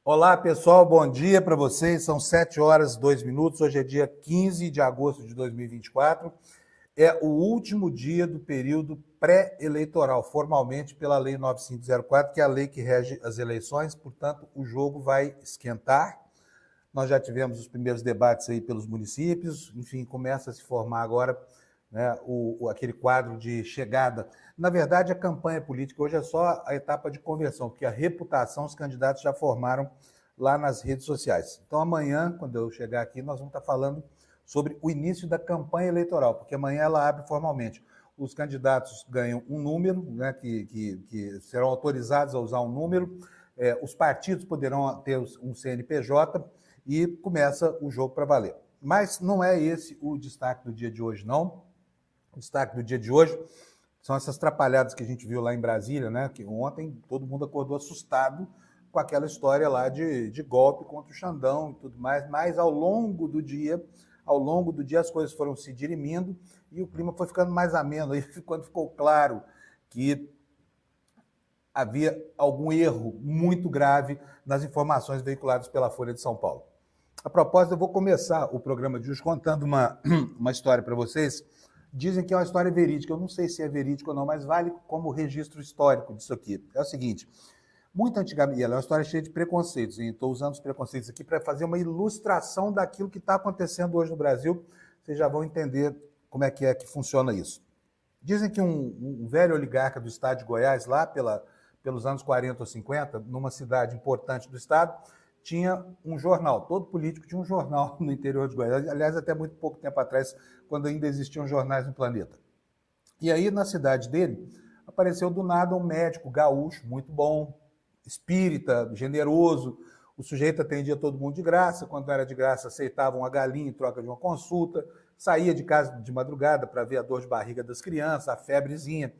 Olá, pessoal, bom dia para vocês. São 7h02. Hoje é dia 15 de agosto de 2024. É o último dia do período pré-eleitoral, formalmente pela Lei 9504, que é a lei que rege as eleições. Portanto, o jogo vai esquentar. Nós já tivemos os primeiros debates aí pelos municípios. Enfim, começa a se formar agora, né, aquele quadro de chegada. Na verdade, a campanha política hoje é só a etapa de conversão, porque a reputação os candidatos já formaram lá nas redes sociais. Então, amanhã, quando eu chegar aqui, nós vamos estar falando sobre o início da campanha eleitoral, porque amanhã ela abre formalmente. Os candidatos ganham um número, né, que serão autorizados a usar um número, os partidos poderão ter um CNPJ e começa o jogo para valer. Mas não é esse o destaque do dia de hoje, não. O destaque do dia de hoje são essas trapalhadas que a gente viu lá em Brasília, né? Que ontem todo mundo acordou assustado com aquela história lá de golpe contra o Xandão e tudo mais, mas ao longo do dia as coisas foram se dirimindo e o clima foi ficando mais ameno. Aí, quando ficou claro que havia algum erro muito grave nas informações veiculadas pela Folha de São Paulo. A propósito, eu vou começar o programa de hoje contando uma história para vocês. Dizem que é uma história verídica, eu não sei se é verídico ou não, mas vale como registro histórico disso aqui. É o seguinte, muito antigamente, ela é uma história cheia de preconceitos, e estou usando os preconceitos aqui para fazer uma ilustração daquilo que está acontecendo hoje no Brasil, vocês já vão entender como é que funciona isso. Dizem que um velho oligarca do estado de Goiás, lá pelos anos 40 ou 50, numa cidade importante do estado, tinha um jornal, todo político tinha um jornal no interior de Goiás, aliás, até muito pouco tempo atrás, quando ainda existiam jornais no planeta. E aí, na cidade dele, apareceu do nada um médico gaúcho, muito bom, espírita, generoso, o sujeito atendia todo mundo de graça, quando era de graça aceitava uma galinha em troca de uma consulta, saía de casa de madrugada para ver a dor de barriga das crianças, a febrezinha,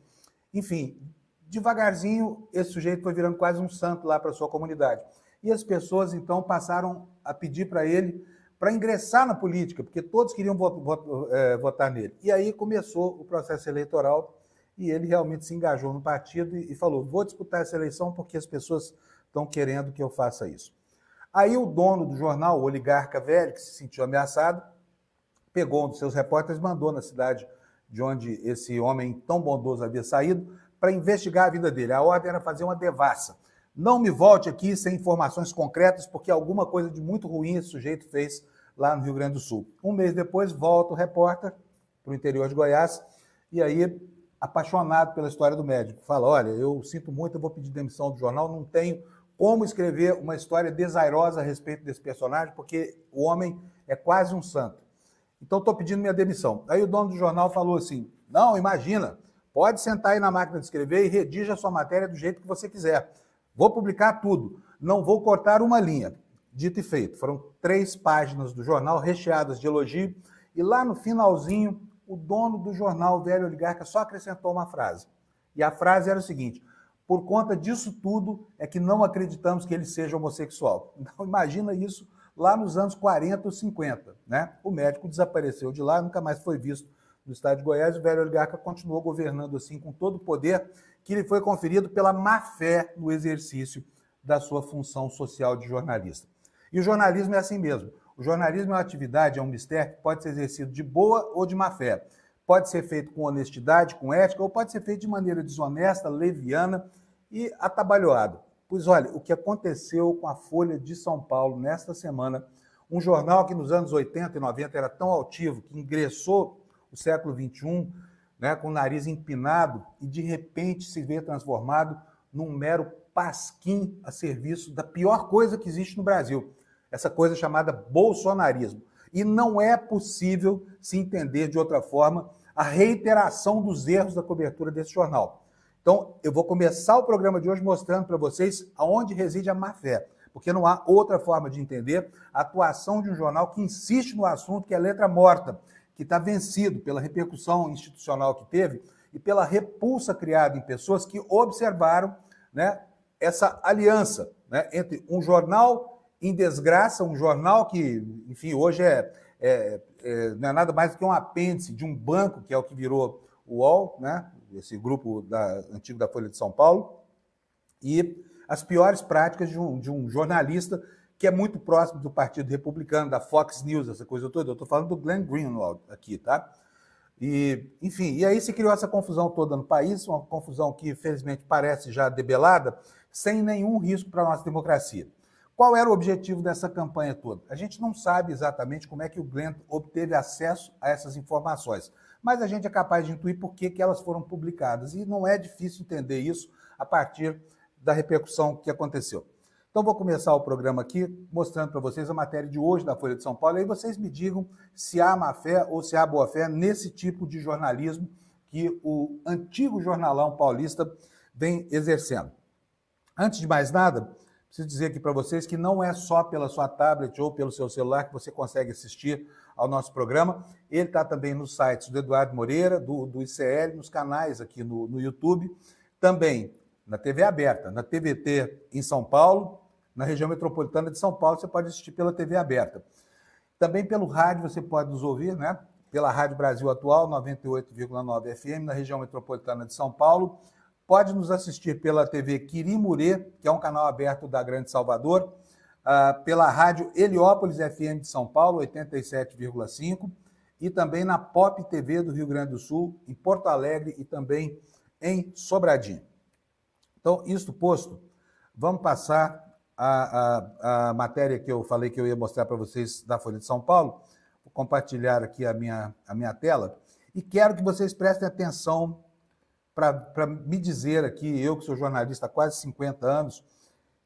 enfim, devagarzinho esse sujeito foi virando quase um santo lá para sua comunidade. E as pessoas, então, passaram a pedir para ele para ingressar na política, porque todos queriam votar nele. E aí começou o processo eleitoral e ele realmente se engajou no partido e falou, vou disputar essa eleição porque as pessoas estão querendo que eu faça isso. Aí o dono do jornal, o oligarca velho, que se sentiu ameaçado, pegou um dos seus repórteres e mandou na cidade de onde esse homem tão bondoso havia saído para investigar a vida dele. A ordem era fazer uma devassa. Não me volte aqui sem informações concretas, porque alguma coisa de muito ruim esse sujeito fez lá no Rio Grande do Sul. Um mês depois, volta o repórter para o interior de Goiás, e aí, apaixonado pela história do médico, fala, olha, eu sinto muito, eu vou pedir demissão do jornal, não tenho como escrever uma história desairosa a respeito desse personagem, porque o homem é quase um santo. Então, estou pedindo minha demissão. Aí o dono do jornal falou assim, não, imagina, pode sentar aí na máquina de escrever e redija a sua matéria do jeito que você quiser. Vou publicar tudo, não vou cortar uma linha. Dito e feito, foram 3 páginas do jornal recheadas de elogio e lá no finalzinho, o dono do jornal, o velho oligarca, só acrescentou uma frase. E a frase era o seguinte, por conta disso tudo é que não acreditamos que ele seja homossexual. Então imagina isso lá nos anos 40 ou 50. Né? O médico desapareceu de lá, nunca mais foi visto no estado de Goiás, o velho oligarca continuou governando assim com todo o poder que lhe foi conferido pela má-fé no exercício da sua função social de jornalista. E o jornalismo é assim mesmo. O jornalismo é uma atividade, é um mistério que pode ser exercido de boa ou de má-fé. Pode ser feito com honestidade, com ética, ou pode ser feito de maneira desonesta, leviana e atabalhoada. Pois olha, o que aconteceu com a Folha de São Paulo nesta semana, um jornal que nos anos 80 e 90 era tão altivo, que ingressou no século XXI, né, com o nariz empinado e de repente se vê transformado num mero pasquim a serviço da pior coisa que existe no Brasil, essa coisa chamada bolsonarismo. E não é possível se entender de outra forma a reiteração dos erros da cobertura desse jornal. Então, eu vou começar o programa de hoje mostrando para vocês aonde reside a má-fé, porque não há outra forma de entender a atuação de um jornal que insiste no assunto que é letra morta, que está vencido pela repercussão institucional que teve e pela repulsa criada em pessoas que observaram, né, essa aliança, né, entre um jornal em desgraça, um jornal que, enfim, hoje não é nada mais do que um apêndice de um banco, que é o que virou o UOL, né, esse grupo antigo da Folha de São Paulo, e as piores práticas de um jornalista que é muito próximo do Partido Republicano, da Fox News, essa coisa toda. Eu estou falando do Glenn Greenwald aqui, tá? E, enfim, e aí se criou essa confusão toda no país, uma confusão que, infelizmente, parece já debelada, sem nenhum risco para a nossa democracia. Qual era o objetivo dessa campanha toda? A gente não sabe exatamente como é que o Glenn obteve acesso a essas informações, mas a gente é capaz de intuir por que elas foram publicadas, e não é difícil entender isso a partir da repercussão que aconteceu. Então, vou começar o programa aqui mostrando para vocês a matéria de hoje da Folha de São Paulo, e aí vocês me digam se há má-fé ou se há boa-fé nesse tipo de jornalismo que o antigo jornalão paulista vem exercendo. Antes de mais nada, preciso dizer aqui para vocês que não é só pela sua tablet ou pelo seu celular que você consegue assistir ao nosso programa. Ele está também nos sites do Eduardo Moreira, do ICL, nos canais aqui no YouTube, também na TV aberta, na TVT em São Paulo, na região metropolitana de São Paulo, você pode assistir pela TV aberta. Também pelo rádio você pode nos ouvir, né? Pela Rádio Brasil Atual, 98,9 FM, na região metropolitana de São Paulo. Pode nos assistir pela TV Quirimurê, que é um canal aberto da Grande Salvador, pela Rádio Heliópolis FM de São Paulo, 87,5, e também na Pop TV do Rio Grande do Sul, em Porto Alegre e também em Sobradinho. Então, isto posto, vamos passar a matéria que eu falei que eu ia mostrar para vocês da Folha de São Paulo. Vou compartilhar aqui a minha tela e quero que vocês prestem atenção para me dizer aqui, eu que sou jornalista há quase 50 anos,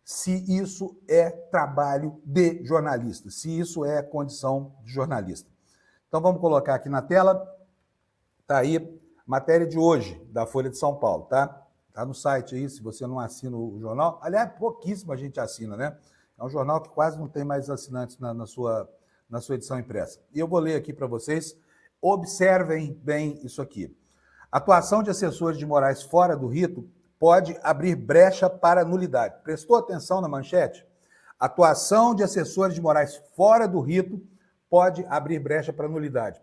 se isso é trabalho de jornalista, se isso é condição de jornalista. Então vamos colocar aqui na tela, está aí, matéria de hoje da Folha de São Paulo, tá? Está no site aí, se você não assina o jornal. Aliás, pouquíssima gente assina, né? É um jornal que quase não tem mais assinantes na sua edição impressa. E eu vou ler aqui para vocês. Observem bem isso aqui. Atuação de assessores de Moraes fora do rito pode abrir brecha para nulidade. Prestou atenção na manchete? Atuação de assessores de Moraes fora do rito pode abrir brecha para nulidade.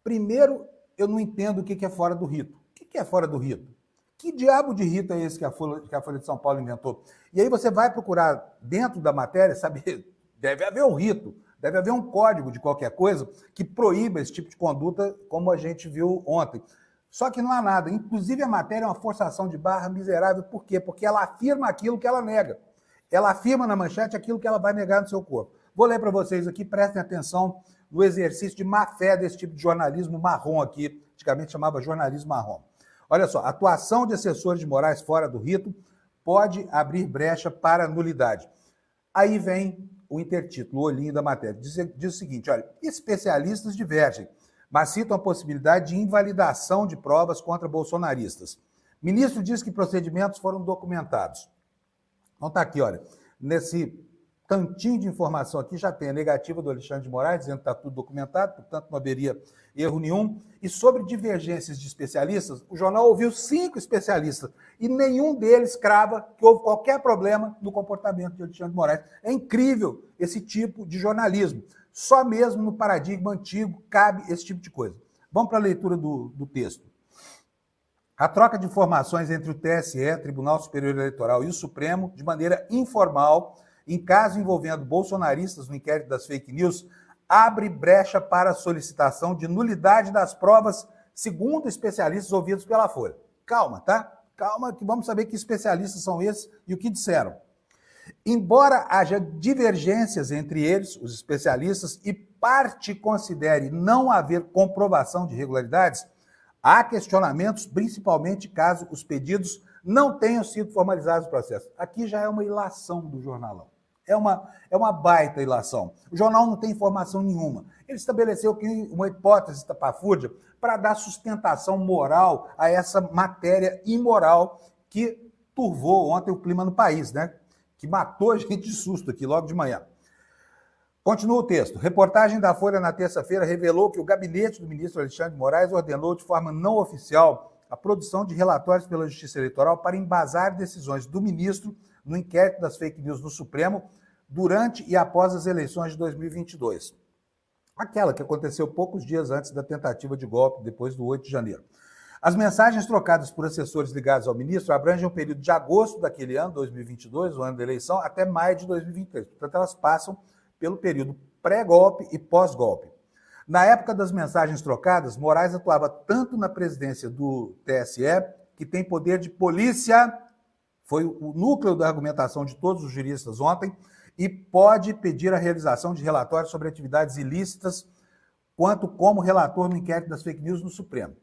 Primeiro, eu não entendo o que é fora do rito. O que é fora do rito? Que diabo de rito é esse que a Folha de São Paulo inventou? E aí você vai procurar dentro da matéria, saber, deve haver um rito, deve haver um código de qualquer coisa que proíba esse tipo de conduta, como a gente viu ontem. Só que não há nada. Inclusive a matéria é uma forçação de barra miserável. Por quê? Porque ela afirma aquilo que ela nega. Ela afirma na manchete aquilo que ela vai negar no seu corpo. Vou ler para vocês aqui, prestem atenção no exercício de má-fé desse tipo de jornalismo marrom aqui, antigamente chamava jornalismo marrom. Olha só, atuação de assessores de Moraes fora do rito pode abrir brecha para nulidade. Aí vem o intertítulo, o olhinho da matéria. Diz o seguinte, olha, especialistas divergem, mas citam a possibilidade de invalidação de provas contra bolsonaristas. Ministro diz que procedimentos foram documentados. Então tá aqui, olha, nesse tantinho de informação aqui já tem a negativa do Alexandre de Moraes, dizendo que está tudo documentado, portanto não haveria erro nenhum. E sobre divergências de especialistas, o jornal ouviu 5 especialistas e nenhum deles crava que houve qualquer problema no comportamento de Alexandre de Moraes. É incrível esse tipo de jornalismo. Só mesmo no paradigma antigo cabe esse tipo de coisa. Vamos para a leitura do texto. A troca de informações entre o TSE, Tribunal Superior Eleitoral, e o Supremo, de maneira informal, em caso envolvendo bolsonaristas no inquérito das fake news, abre brecha para a solicitação de nulidade das provas, segundo especialistas ouvidos pela Folha. Calma, tá? Calma, que vamos saber que especialistas são esses e o que disseram. Embora haja divergências entre eles, os especialistas, e parte considere não haver comprovação de irregularidades, há questionamentos, principalmente caso os pedidos não tenham sido formalizados no processo. Aqui já é uma ilação do jornalão. É uma baita ilação. O jornal não tem informação nenhuma. Ele estabeleceu uma hipótese estapafúrdia para dar sustentação moral a essa matéria imoral que turvou ontem o clima no país, né? Que matou a gente de susto aqui logo de manhã. Continua o texto. Reportagem da Folha na terça-feira revelou que o gabinete do ministro Alexandre de Moraes ordenou de forma não oficial a produção de relatórios pela Justiça Eleitoral para embasar decisões do ministro no inquérito das fake news no Supremo durante e após as eleições de 2022. Aquela que aconteceu poucos dias antes da tentativa de golpe, depois do 8 de janeiro. As mensagens trocadas por assessores ligados ao ministro abrangem o período de agosto daquele ano, 2022, o ano da eleição, até maio de 2023. Portanto, elas passam pelo período pré-golpe e pós-golpe. Na época das mensagens trocadas, Moraes atuava tanto na presidência do TSE, que tem poder de polícia, foi o núcleo da argumentação de todos os juristas ontem, e pode pedir a realização de relatórios sobre atividades ilícitas, quanto como relator no inquérito das fake news no Supremo.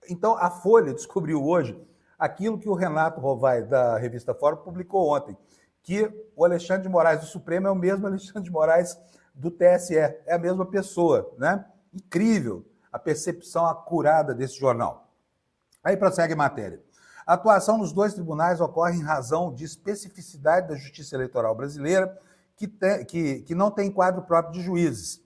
Então, a Folha descobriu hoje aquilo que o Renato Rovai, da revista Fórum, publicou ontem, que o Alexandre de Moraes do Supremo é o mesmo Alexandre de Moraes do TSE, é a mesma pessoa, né? Incrível a percepção acurada desse jornal. Aí prossegue a matéria. A atuação nos dois tribunais ocorre em razão de especificidade da Justiça Eleitoral brasileira, que não tem quadro próprio de juízes.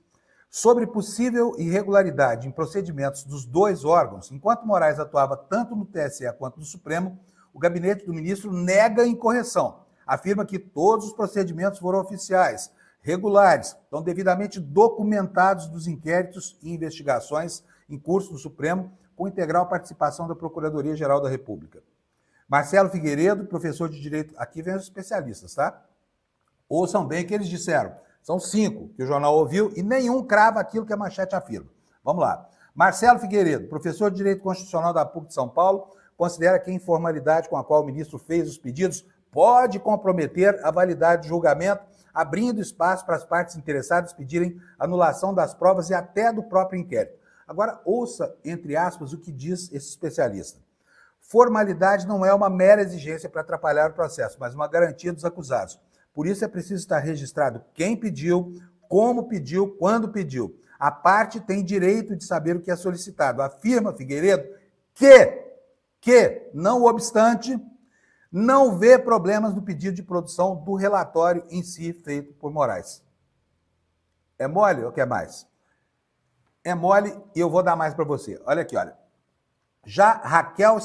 Sobre possível irregularidade em procedimentos dos dois órgãos, enquanto Moraes atuava tanto no TSE quanto no Supremo, o gabinete do ministro nega a incorreção. Afirma que todos os procedimentos foram oficiais, regulares, estão devidamente documentados dos inquéritos e investigações em curso no Supremo, com integral participação da Procuradoria-Geral da República. Marcelo Figueiredo, professor de Direito... Aqui vem os especialistas, tá? Ouçam bem o que eles disseram. São 5 que o jornal ouviu e nenhum crava aquilo que a manchete afirma. Vamos lá. Marcelo Figueiredo, professor de Direito Constitucional da PUC de São Paulo, considera que a informalidade com a qual o ministro fez os pedidos pode comprometer a validade do julgamento, abrindo espaço para as partes interessadas pedirem anulação das provas e até do próprio inquérito. Agora, ouça, entre aspas, o que diz esse especialista. Formalidade não é uma mera exigência para atrapalhar o processo, mas uma garantia dos acusados. Por isso é preciso estar registrado quem pediu, como pediu, quando pediu. A parte tem direito de saber o que é solicitado. Afirma Figueiredo que, não obstante, não vê problemas no pedido de produção do relatório em si feito por Moraes. É mole ou quer mais? É mole e eu vou dar mais para você. Olha aqui, olha. Já Raquel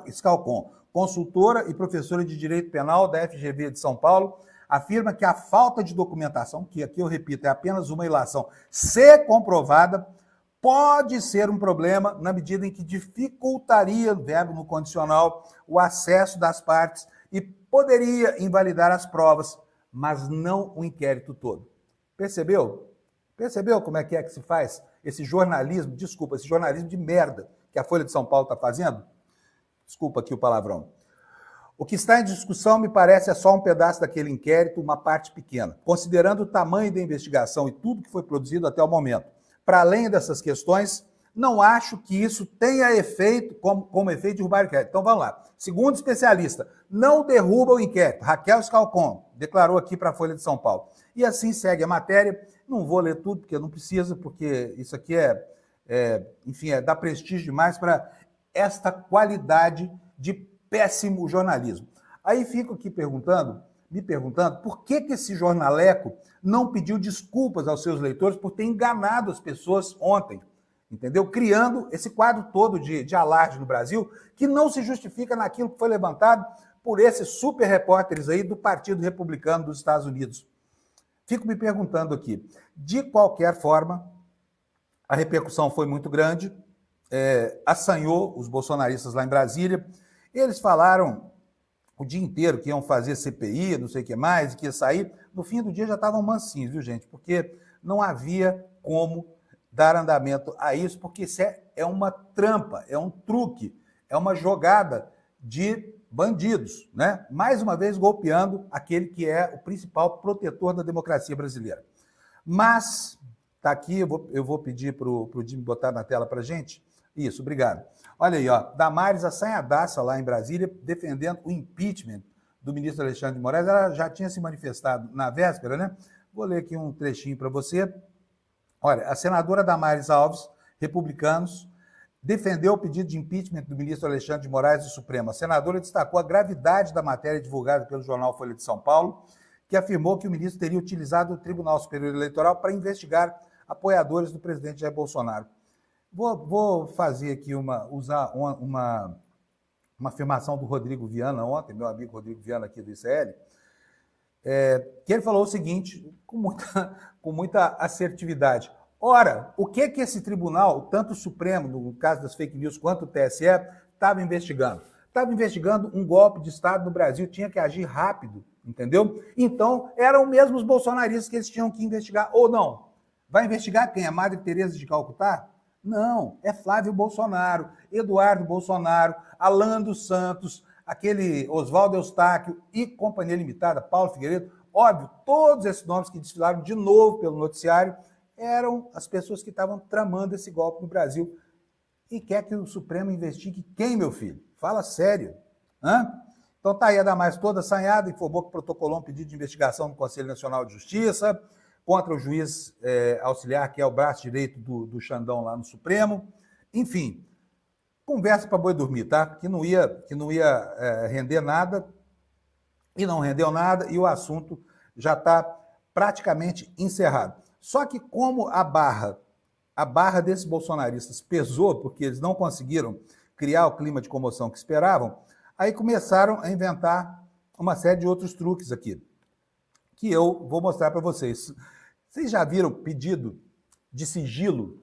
Scalcon, consultora e professora de Direito Penal da FGV de São Paulo, afirma que a falta de documentação, que aqui eu repito, é apenas uma ilação, se comprovada, pode ser um problema na medida em que dificultaria, verbo no condicional, o acesso das partes e poderia invalidar as provas, mas não o inquérito todo. Percebeu? Percebeu como é que se faz esse jornalismo, desculpa, esse jornalismo de merda que a Folha de São Paulo está fazendo? Desculpa aqui o palavrão. O que está em discussão, me parece, é só um pedaço daquele inquérito, uma parte pequena, considerando o tamanho da investigação e tudo que foi produzido até o momento. Para além dessas questões, não acho que isso tenha efeito, como efeito de derrubar o inquérito. Então vamos lá. Segundo especialista, não derruba o inquérito. Raquel Scalcon declarou aqui para a Folha de São Paulo. E assim segue a matéria. Não vou ler tudo, porque não precisa, porque isso aqui enfim, dá prestígio demais para esta qualidade de péssimo jornalismo. Aí fico aqui me perguntando por que esse jornaleco não pediu desculpas aos seus leitores por ter enganado as pessoas ontem, entendeu? Criando esse quadro todo de alarde no Brasil, que não se justifica naquilo que foi levantado por esses super repórteres aí do Partido Republicano dos Estados Unidos. Fico me perguntando aqui, de qualquer forma, a repercussão foi muito grande, assanhou os bolsonaristas lá em Brasília. Eles falaram o dia inteiro que iam fazer CPI, não sei o que mais, que ia sair. No fim do dia já estavam mansinhos, viu, gente? Porque não havia como dar andamento a isso, porque isso é uma trampa, é um truque, é uma jogada de bandidos, né? Mais uma vez golpeando aquele que é o principal protetor da democracia brasileira. Mas, tá aqui, eu vou pedir para o Jimmy botar na tela para a gente. Isso, obrigado. Olha aí, ó, Damares assanhadaça lá em Brasília, defendendo o impeachment do ministro Alexandre de Moraes. Ela já tinha se manifestado na véspera, né? Vou ler aqui um trechinho para você. Olha, a senadora Damares Alves, republicanos, defendeu o pedido de impeachment do ministro Alexandre de Moraes do Supremo. A senadora destacou a gravidade da matéria divulgada pelo jornal Folha de São Paulo, que afirmou que o ministro teria utilizado o Tribunal Superior Eleitoral para investigar apoiadores do presidente Jair Bolsonaro. Vou fazer aqui usar uma uma afirmação do Rodrigo Viana ontem, meu amigo Rodrigo Viana aqui do ICL, que ele falou o seguinte, com muita assertividade. Ora, o que esse tribunal, tanto o Supremo, no caso das fake news, quanto o TSE, estava investigando? Estava investigando um golpe de Estado no Brasil, tinha que agir rápido, entendeu? Então, eram mesmo os bolsonaristas que eles tinham que investigar, ou não? Vai investigar quem? A Madre Teresa de Calcutá? Não, é Flávio Bolsonaro, Eduardo Bolsonaro, Alan dos Santos, aquele Oswaldo Eustáquio e Companhia Limitada, Paulo Figueiredo. Óbvio, todos esses nomes que desfilaram de novo pelo noticiário eram as pessoas que estavam tramando esse golpe no Brasil. E quer que o Supremo investigue quem, meu filho? Fala sério. Hã? Então tá aí a Damares toda assanhada, informou que protocolou um pedido de investigação no Conselho Nacional de Justiça contra o juiz auxiliar, que é o braço direito do Xandão lá no Supremo. Enfim, conversa para boi dormir, tá? Que não ia render nada, e não rendeu nada, e o assunto já está praticamente encerrado. Só que como a barra desses bolsonaristas pesou, porque eles não conseguiram criar o clima de comoção que esperavam, aí começaram a inventar uma série de outros truques aqui, que eu vou mostrar para vocês. Vocês já viram pedido de sigilo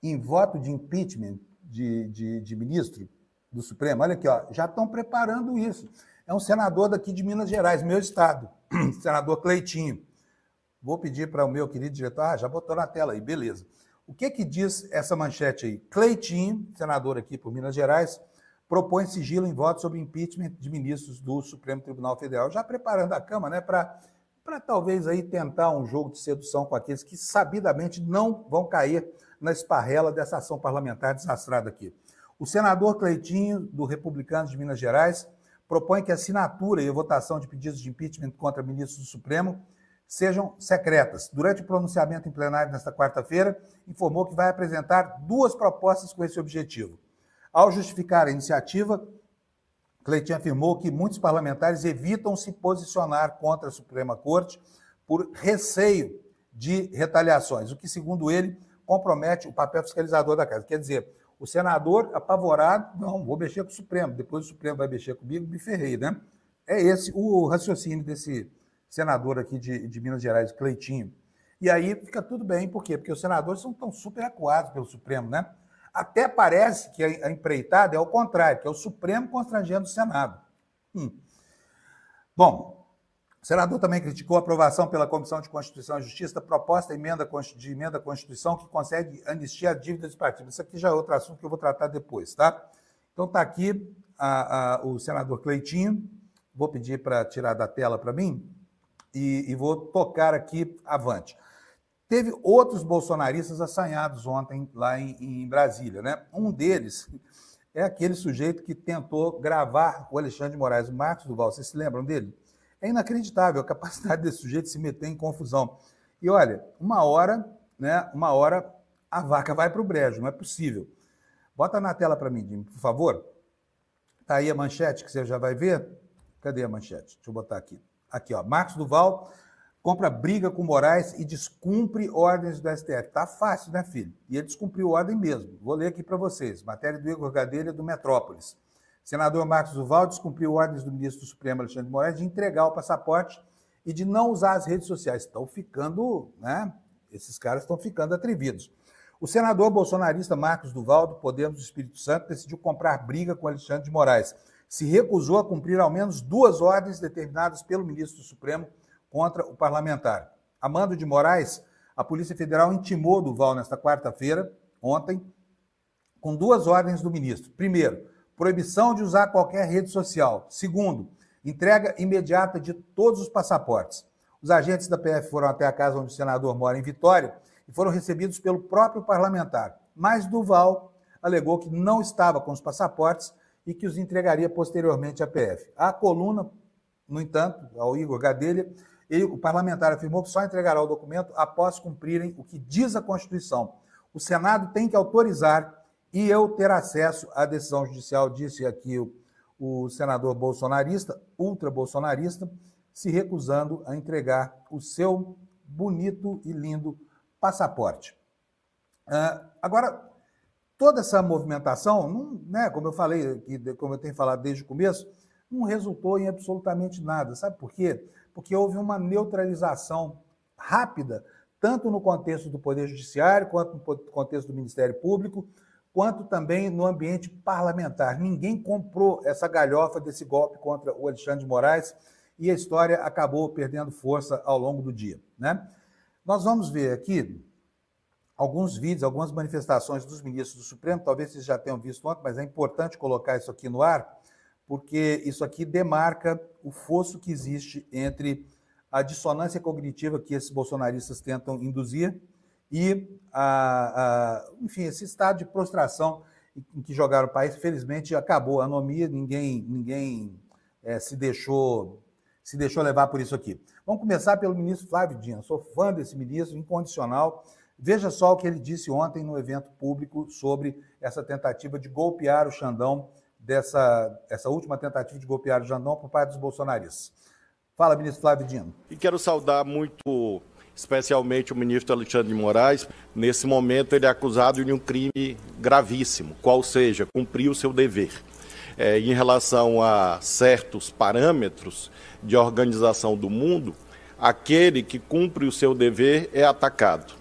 em voto de impeachment de ministro do Supremo? Olha aqui, ó, já estão preparando isso. É um senador daqui de Minas Gerais, meu estado, senador Cleitinho. Vou pedir para o meu querido diretor, já botou na tela aí, beleza. O que diz essa manchete aí? Cleitinho, senador aqui por Minas Gerais, propõe sigilo em voto sobre impeachment de ministros do Supremo Tribunal Federal, já preparando a cama, né, para talvez aí tentar um jogo de sedução com aqueles que sabidamente não vão cair na esparrela dessa ação parlamentar desastrada aqui. O senador Cleitinho, do Republicanos de Minas Gerais, propõe que a assinatura e a votação de pedidos de impeachment contra ministros do Supremo sejam secretas. Durante o pronunciamento em plenário nesta quarta-feira, informou que vai apresentar 2 propostas com esse objetivo. Ao justificar a iniciativa, Cleitinho afirmou que muitos parlamentares evitam se posicionar contra a Suprema Corte por receio de retaliações, o que, segundo ele, compromete o papel fiscalizador da Casa. Quer dizer, o senador apavorado, não, vou mexer com o Supremo, depois o Supremo vai mexer comigo, me ferrei, né? É esse o raciocínio desse senador aqui de Minas Gerais, Cleitinho. E aí fica tudo bem, por quê? Porque os senadores estão super acuados pelo Supremo, né? Até parece que a empreitada é o contrário, que é o Supremo constrangendo o Senado. Bom, o senador também criticou a aprovação pela Comissão de Constituição e Justiça da proposta de emenda à Constituição que concede anistia à dívida dos partidos. Isso aqui já é outro assunto que eu vou tratar depois, tá? Então está aqui o senador Cleitinho. Vou pedir para tirar da tela para mim e vou tocar aqui avante. Teve outros bolsonaristas assanhados ontem lá em Brasília, né? Um deles é aquele sujeito que tentou gravar o Alexandre de Moraes, o Marcos Duval. Vocês se lembram dele? É inacreditável a capacidade desse sujeito de se meter em confusão. E olha, uma hora a vaca vai para o brejo, não é possível. Bota na tela para mim, Jimmy, por favor. Tá aí a manchete que você já vai ver. Cadê a manchete? Deixa eu botar aqui. Aqui, ó. Marcos Duval compra briga com Moraes e descumpre ordens do STF. Tá fácil, né, filho? E ele descumpriu ordem mesmo. Vou ler aqui para vocês. Matéria do Igor Gadelha, do Metrópolis. Senador Marcos Duval descumpriu ordens do ministro do Supremo, Alexandre de Moraes, de entregar o passaporte e de não usar as redes sociais. Estão ficando, né? Esses caras estão ficando atrevidos. O senador bolsonarista Marcos Duval, do Podemos do Espírito Santo, decidiu comprar briga com Alexandre de Moraes. Se recusou a cumprir ao menos 2 ordens determinadas pelo ministro do Supremo contra o parlamentar. A mando de Moraes, a Polícia Federal intimou Duval nesta quarta-feira, ontem, com 2 ordens do ministro. Primeiro, proibição de usar qualquer rede social. Segundo, entrega imediata de todos os passaportes. Os agentes da PF foram até a casa onde o senador mora, em Vitória, e foram recebidos pelo próprio parlamentar. Mas Duval alegou que não estava com os passaportes e que os entregaria posteriormente à PF. A coluna, no entanto, ao Igor Gadelha, o parlamentar afirmou que só entregará o documento após cumprirem o que diz a Constituição. O Senado tem que autorizar e eu ter acesso à decisão judicial, disse aqui o senador bolsonarista, ultra-bolsonarista, se recusando a entregar o seu bonito e lindo passaporte. Agora, toda essa movimentação, não, né, como eu falei, como eu tenho falado desde o começo, não resultou em absolutamente nada. Sabe por quê? Porque houve uma neutralização rápida, tanto no contexto do Poder Judiciário, quanto no contexto do Ministério Público, quanto também no ambiente parlamentar. Ninguém comprou essa galhofa desse golpe contra o Alexandre de Moraes e a história acabou perdendo força ao longo do dia, né? Nós vamos ver aqui alguns vídeos, algumas manifestações dos ministros do Supremo, talvez vocês já tenham visto ontem, mas é importante colocar isso aqui no ar, porque isso aqui demarca o fosso que existe entre a dissonância cognitiva que esses bolsonaristas tentam induzir e, enfim, esse estado de prostração em que jogaram o país. Felizmente acabou a anomia, ninguém se deixou levar por isso aqui. Vamos começar pelo ministro Flávio Dino. Sou fã desse ministro, incondicional. Veja só o que ele disse ontem no evento público sobre essa tentativa de golpear o Xandão, essa última tentativa de golpear o Xandão por parte dos bolsonaristas. Fala, ministro Flávio Dino. E quero saudar muito, especialmente o ministro Alexandre de Moraes. Nesse momento ele é acusado de um crime gravíssimo, qual seja, cumprir o seu dever. Em relação a certos parâmetros de organização do mundo, aquele que cumpre o seu dever é atacado.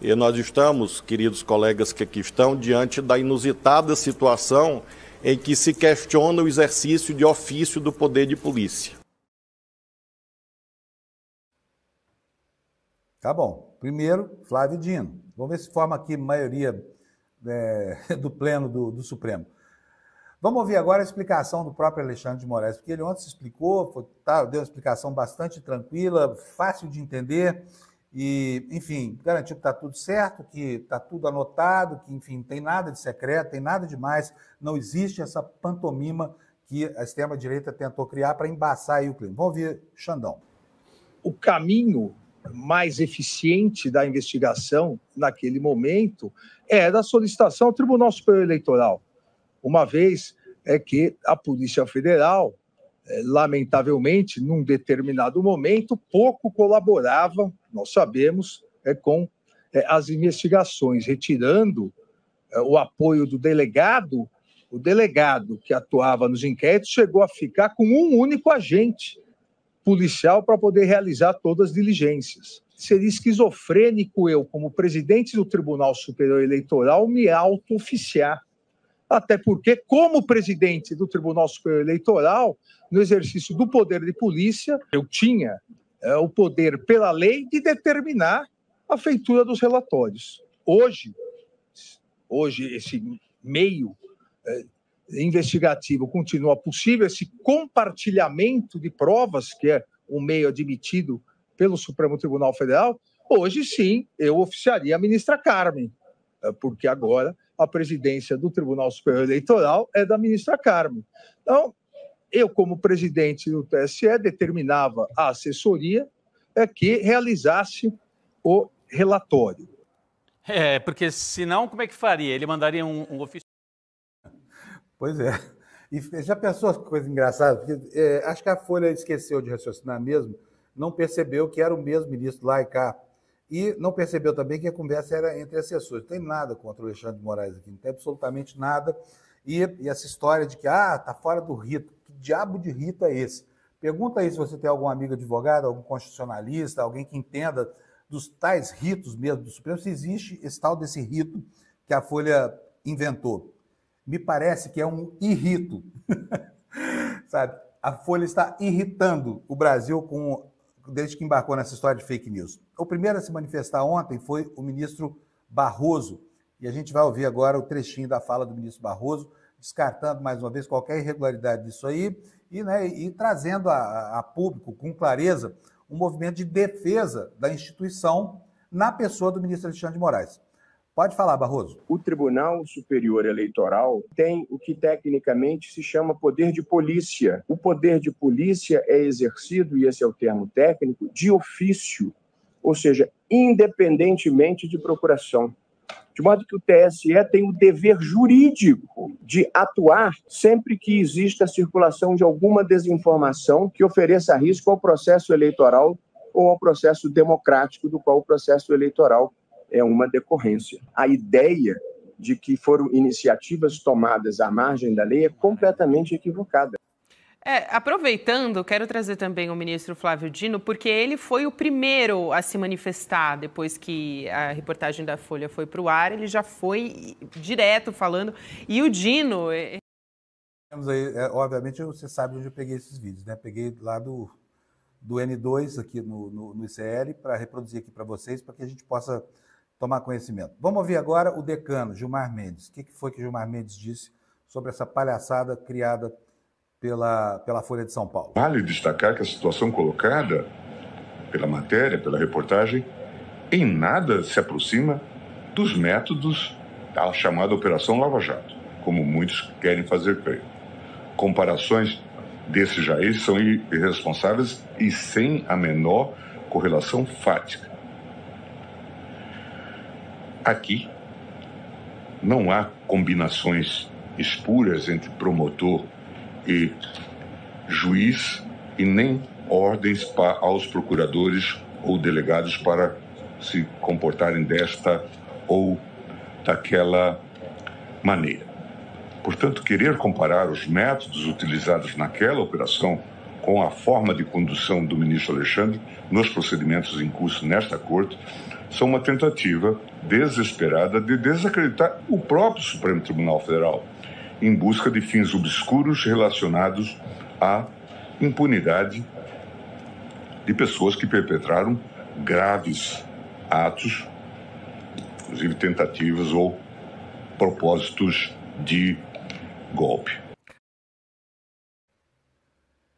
E nós estamos, queridos colegas que aqui estão, diante da inusitada situação em que se questiona o exercício de ofício do poder de polícia. Tá bom. Primeiro, Flávio Dino. Vamos ver se forma aqui maioria do pleno do Supremo. Vamos ouvir agora a explicação do próprio Alexandre de Moraes, porque ele ontem se explicou, deu uma explicação bastante tranquila, fácil de entender e, enfim, garantiu que está tudo certo, que está tudo anotado, que, enfim, não tem nada de secreto, tem nada demais, não existe essa pantomima que a extrema-direita tentou criar para embaçar aí o clima. Vamos ouvir Xandão. O caminho mais eficiente da investigação naquele momento era a solicitação ao Tribunal Superior Eleitoral, uma vez que a Polícia Federal, lamentavelmente, num determinado momento, pouco colaborava, nós sabemos, com as investigações, retirando o apoio do delegado. O delegado que atuava nos inquéritos chegou a ficar com um único agente policial para poder realizar todas as diligências. Seria esquizofrênico eu, como presidente do Tribunal Superior Eleitoral, me auto-oficiar. Até porque, como presidente do Tribunal Superior Eleitoral, no exercício do poder de polícia, eu tinha o poder, pela lei, de determinar a feitura dos relatórios. Hoje esse meio investigativo continua possível, esse compartilhamento de provas, que é um meio admitido pelo Supremo Tribunal Federal, hoje sim eu oficiaria a ministra Carmen, porque agora a presidência do Tribunal Superior Eleitoral é da ministra Carmen. Então, eu, como presidente do TSE, determinava a assessoria que realizasse o relatório. Porque senão, como é que faria? Ele mandaria um ofício? Pois é. E já pensou que coisa engraçada? Porque, acho que a Folha esqueceu de raciocinar mesmo, não percebeu que era o mesmo ministro lá e cá. E não percebeu também que a conversa era entre assessores. Não tem nada contra o Alexandre de Moraes aqui, não tem absolutamente nada. E essa história de que, tá fora do rito. Que diabo de rito é esse? Pergunta aí se você tem algum amigo advogado, algum constitucionalista, alguém que entenda dos tais ritos mesmo do Supremo, se existe esse tal desse rito que a Folha inventou. Me parece que é um irrito. Sabe? A Folha está irritando o Brasil desde que embarcou nessa história de fake news. O primeiro a se manifestar ontem foi o ministro Barroso, e a gente vai ouvir agora o trechinho da fala do ministro Barroso, descartando mais uma vez qualquer irregularidade disso aí e trazendo a público, com clareza, um movimento de defesa da instituição na pessoa do ministro Alexandre de Moraes. Pode falar, Barroso. O Tribunal Superior Eleitoral tem o que tecnicamente se chama poder de polícia. O poder de polícia é exercido, e esse é o termo técnico, de ofício, ou seja, independentemente de procuração. De modo que o TSE tem o dever jurídico de atuar sempre que exista a circulação de alguma desinformação que ofereça risco ao processo eleitoral ou ao processo democrático do qual o processo eleitoral é uma decorrência. A ideia de que foram iniciativas tomadas à margem da lei é completamente equivocada. Aproveitando, quero trazer também o ministro Flávio Dino, porque ele foi o primeiro a se manifestar depois que a reportagem da Folha foi para o ar, ele já foi direto falando, e o Dino... Obviamente, você sabe onde eu peguei esses vídeos, né? Peguei lá do N2 aqui no ICL para reproduzir aqui para vocês, para que a gente possa tomar conhecimento. Vamos ouvir agora o decano, Gilmar Mendes. O que foi que Gilmar Mendes disse sobre essa palhaçada criada pela Folha de São Paulo? Vale destacar que a situação colocada pela matéria, pela reportagem, em nada se aproxima dos métodos da chamada Operação Lava Jato, como muitos querem fazer crer. Comparações desses jair são irresponsáveis e sem a menor correlação fática. Aqui não há combinações espúrias entre promotor e juiz e nem ordens aos procuradores ou delegados para se comportarem desta ou daquela maneira. Portanto, querer comparar os métodos utilizados naquela operação com a forma de condução do ministro Alexandre nos procedimentos em curso nesta corte são uma tentativa desesperada de desacreditar o próprio Supremo Tribunal Federal em busca de fins obscuros relacionados à impunidade de pessoas que perpetraram graves atos, inclusive tentativas ou propósitos de golpe.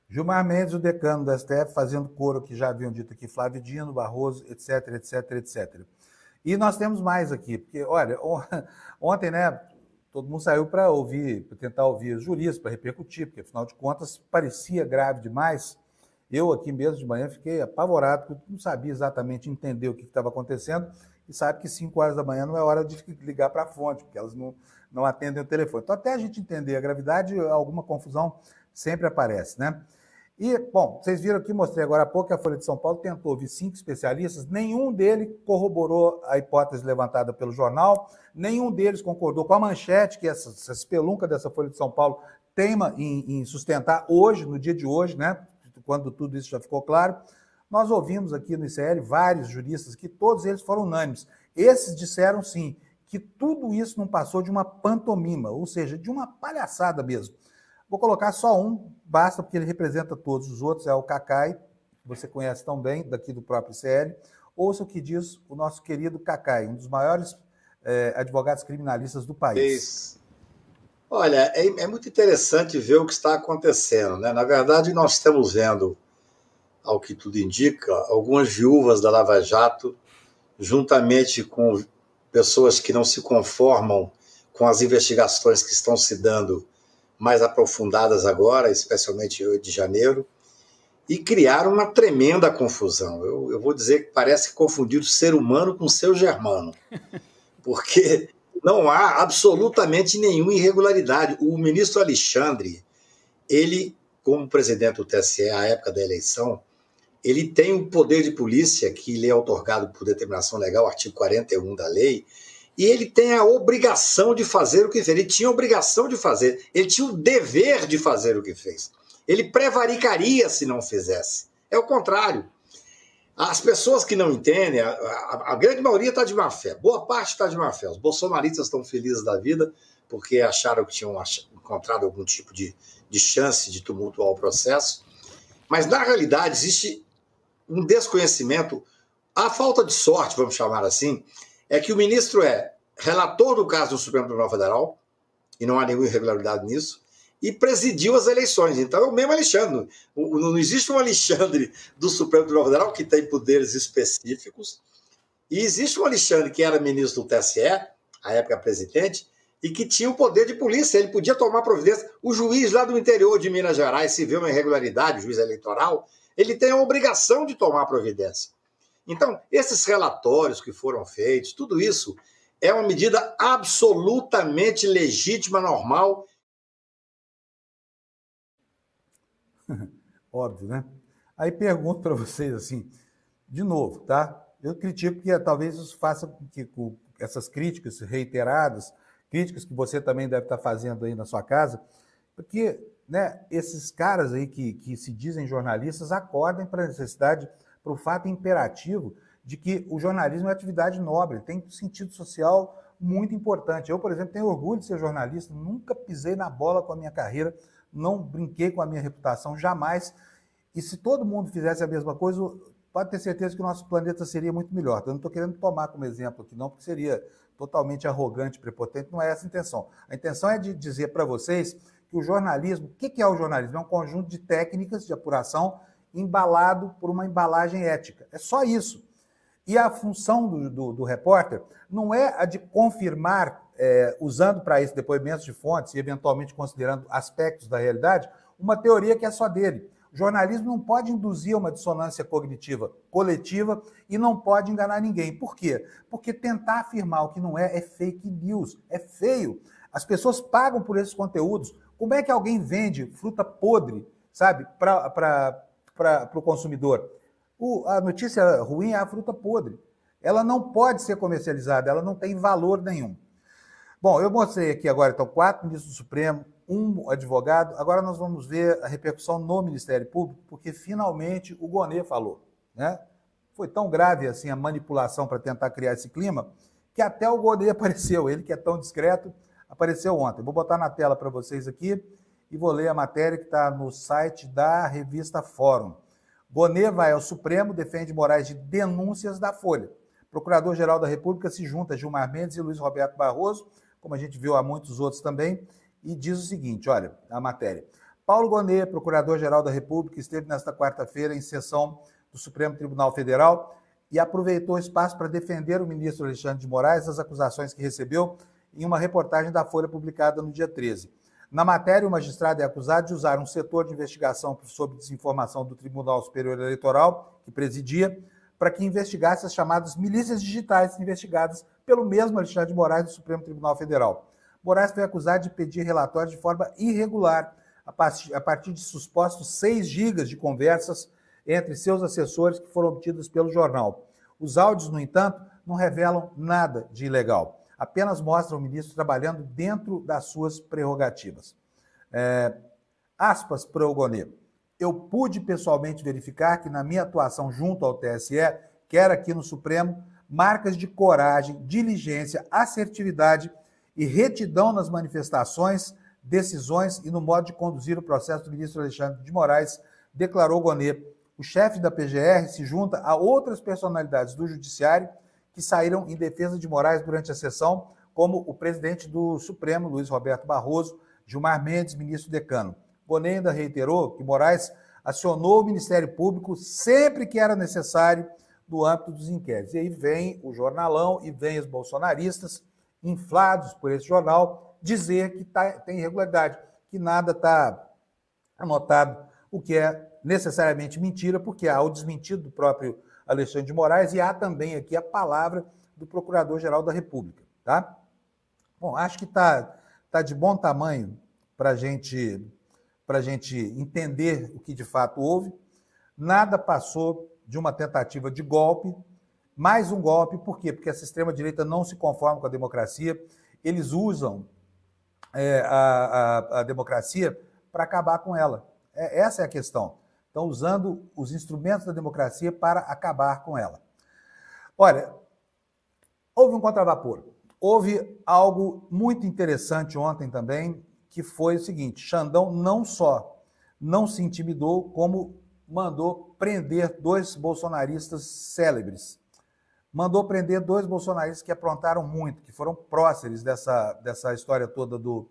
Gilmar Mendes, o decano do STF, fazendo coro que já haviam dito aqui, Flávio Dino, Barroso, etc, etc, etc. E nós temos mais aqui, porque, olha, ontem, né, todo mundo saiu para tentar ouvir os juristas, para repercutir, porque, afinal de contas, parecia grave demais. Eu, aqui mesmo de manhã, fiquei apavorado, porque não sabia exatamente entender o que estava acontecendo, e sabe que 5 horas da manhã não é hora de ligar para a fonte, porque elas não atendem o telefone. Então, até a gente entender a gravidade, alguma confusão sempre aparece, né? E, bom, vocês viram aqui, mostrei agora há pouco, que a Folha de São Paulo tentou ouvir 5 especialistas, nenhum deles corroborou a hipótese levantada pelo jornal, nenhum deles concordou com a manchete que essa espelunca dessa Folha de São Paulo teima em sustentar hoje, no dia de hoje, né? Quando tudo isso já ficou claro. Nós ouvimos aqui no ICL vários juristas que todos eles foram unânimes. Esses disseram, sim, que tudo isso não passou de uma pantomima, ou seja, de uma palhaçada mesmo. Vou colocar só um, basta, porque ele representa todos os outros, é o Cacai, que você conhece tão bem, daqui do próprio ICL. Ouça o que diz o nosso querido Cacai, um dos maiores advogados criminalistas do país. Olha, é muito interessante ver o que está acontecendo, né? Na verdade, nós estamos vendo, ao que tudo indica, algumas viúvas da Lava Jato, juntamente com pessoas que não se conformam com as investigações que estão se dando mais aprofundadas agora, especialmente em 8 de janeiro, e criaram uma tremenda confusão. Eu vou dizer que parece confundir o ser humano com o seu germano, porque não há absolutamente nenhuma irregularidade. O ministro Alexandre, ele, como presidente do TSE à época da eleição, ele tem o poder de polícia que lhe é outorgado por determinação legal, artigo 41 da lei, e ele tem a obrigação de fazer o que fez. Ele tinha a obrigação de fazer, ele tinha o dever de fazer o que fez. Ele prevaricaria se não fizesse. É o contrário. As pessoas que não entendem, a grande maioria está de má fé, boa parte está de má fé. Os bolsonaristas estão felizes da vida porque acharam que tinham encontrado algum tipo de chance de tumultuar o processo. Mas, na realidade, existe um desconhecimento, a falta de sorte, vamos chamar assim, é que o ministro é relator do caso do Supremo Tribunal Federal, e não há nenhuma irregularidade nisso, e presidiu as eleições. Então é o mesmo Alexandre. Não existe um Alexandre do Supremo Tribunal Federal que tem poderes específicos, e existe um Alexandre que era ministro do TSE, à época presidente, e que tinha o poder de polícia, ele podia tomar providência. O juiz lá do interior de Minas Gerais, se vê uma irregularidade, o juiz eleitoral, ele tem a obrigação de tomar providência. Então, esses relatórios que foram feitos, tudo isso é uma medida absolutamente legítima, normal. Óbvio, né? Aí pergunto para vocês assim, de novo, tá? Eu critico que talvez isso faça com que essas críticas reiteradas, críticas que você também deve estar fazendo aí na sua casa, porque, né, esses caras aí que se dizem jornalistas acordem para a necessidade, para o fato imperativo de que o jornalismo é atividade nobre, tem um sentido social muito importante. Eu, por exemplo, tenho orgulho de ser jornalista, nunca pisei na bola com a minha carreira, não brinquei com a minha reputação, jamais. E se todo mundo fizesse a mesma coisa, pode ter certeza que o nosso planeta seria muito melhor. Eu não estou querendo tomar como exemplo aqui, não, porque seria totalmente arrogante, prepotente, não é essa a intenção. A intenção é de dizer para vocês que o jornalismo, o que é o jornalismo? É um conjunto de técnicas de apuração embalado por uma embalagem ética. É só isso. E a função do repórter não é a de confirmar, usando para isso depoimentos de fontes e eventualmente considerando aspectos da realidade, uma teoria que é só dele. O jornalismo não pode induzir uma dissonância cognitiva coletiva e não pode enganar ninguém. Por quê? Porque tentar afirmar o que não é fake news, é feio. As pessoas pagam por esses conteúdos. Como é que alguém vende fruta podre, sabe, para o consumidor? A notícia ruim é a fruta podre. Ela não pode ser comercializada, ela não tem valor nenhum. Bom, eu mostrei aqui agora, então, 4 ministros do Supremo, 1 advogado. Agora nós vamos ver a repercussão no Ministério Público, porque finalmente o Gonê falou, né? Foi tão grave assim a manipulação para tentar criar esse clima, que até o Gonê apareceu. Ele que é tão discreto, apareceu ontem. Vou botar na tela para vocês aqui e vou ler a matéria que está no site da revista Fórum. Gonê vai ao Supremo, defende Moraes de denúncias da Folha. Procurador-Geral da República se junta a Gilmar Mendes e Luiz Roberto Barroso, como a gente viu há muitos outros também, e diz o seguinte, olha, a matéria. Paulo Gonê, Procurador-Geral da República, esteve nesta quarta-feira em sessão do Supremo Tribunal Federal e aproveitou o espaço para defender o ministro Alexandre de Moraes das acusações que recebeu em uma reportagem da Folha publicada no dia 13. Na matéria, o magistrado é acusado de usar um setor de investigação sobre desinformação do Tribunal Superior Eleitoral, que presidia, para que investigasse as chamadas milícias digitais investigadas pelo mesmo Alexandre de Moraes do Supremo Tribunal Federal. Moraes foi acusado de pedir relatórios de forma irregular, a partir de supostos 6 gigas de conversas entre seus assessores que foram obtidos pelo jornal. Os áudios, no entanto, não revelam nada de ilegal. Apenas mostram o ministro trabalhando dentro das suas prerrogativas. Aspas para o Gonê. Eu pude pessoalmente verificar que na minha atuação junto ao TSE, quer aqui no Supremo, marcas de coragem, diligência, assertividade e retidão nas manifestações, decisões e no modo de conduzir o processo do ministro Alexandre de Moraes, declarou Gonê. O chefe da PGR se junta a outras personalidades do Judiciário que saíram em defesa de Moraes durante a sessão, como o presidente do Supremo, Luiz Roberto Barroso, Gilmar Mendes, ministro decano. Gonê ainda reiterou que Moraes acionou o Ministério Público sempre que era necessário no âmbito dos inquéritos. E aí vem o jornalão e vem os bolsonaristas, inflados por esse jornal, dizer que tem irregularidade, que nada está anotado, o que é necessariamente mentira, porque há o desmentido do próprio Alexandre de Moraes e há também aqui a palavra do Procurador-Geral da República, tá? Bom, acho que tá de bom tamanho para a gente entender o que de fato houve. Nada passou de uma tentativa de golpe, mais um golpe, por quê? Porque essa extrema-direita não se conforma com a democracia, eles usam a democracia para acabar com ela. Essa é a questão. Estão usando os instrumentos da democracia para acabar com ela. Olha, houve um contravapor. Houve algo muito interessante ontem também, que foi o seguinte, Xandão não só não se intimidou, como mandou prender 2 bolsonaristas célebres. Mandou prender 2 bolsonaristas que aprontaram muito, que foram próceres dessa história toda do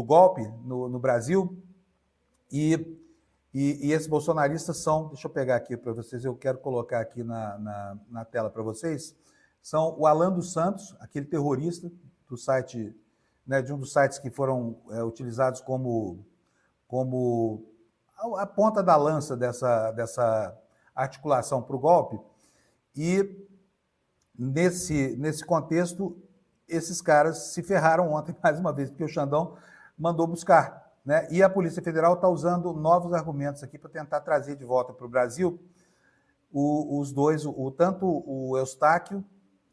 golpe no Brasil. E esses bolsonaristas são, deixa eu pegar aqui para vocês, eu quero colocar aqui na tela para vocês, são o Alan dos Santos, aquele terrorista do site, né, de um dos sites que foram utilizados como a ponta da lança dessa articulação para o golpe. E nesse contexto, esses caras se ferraram ontem mais uma vez, porque o Xandão mandou buscar, né? E a Polícia Federal está usando novos argumentos aqui para tentar trazer de volta para o Brasil os dois, tanto o Eustáquio,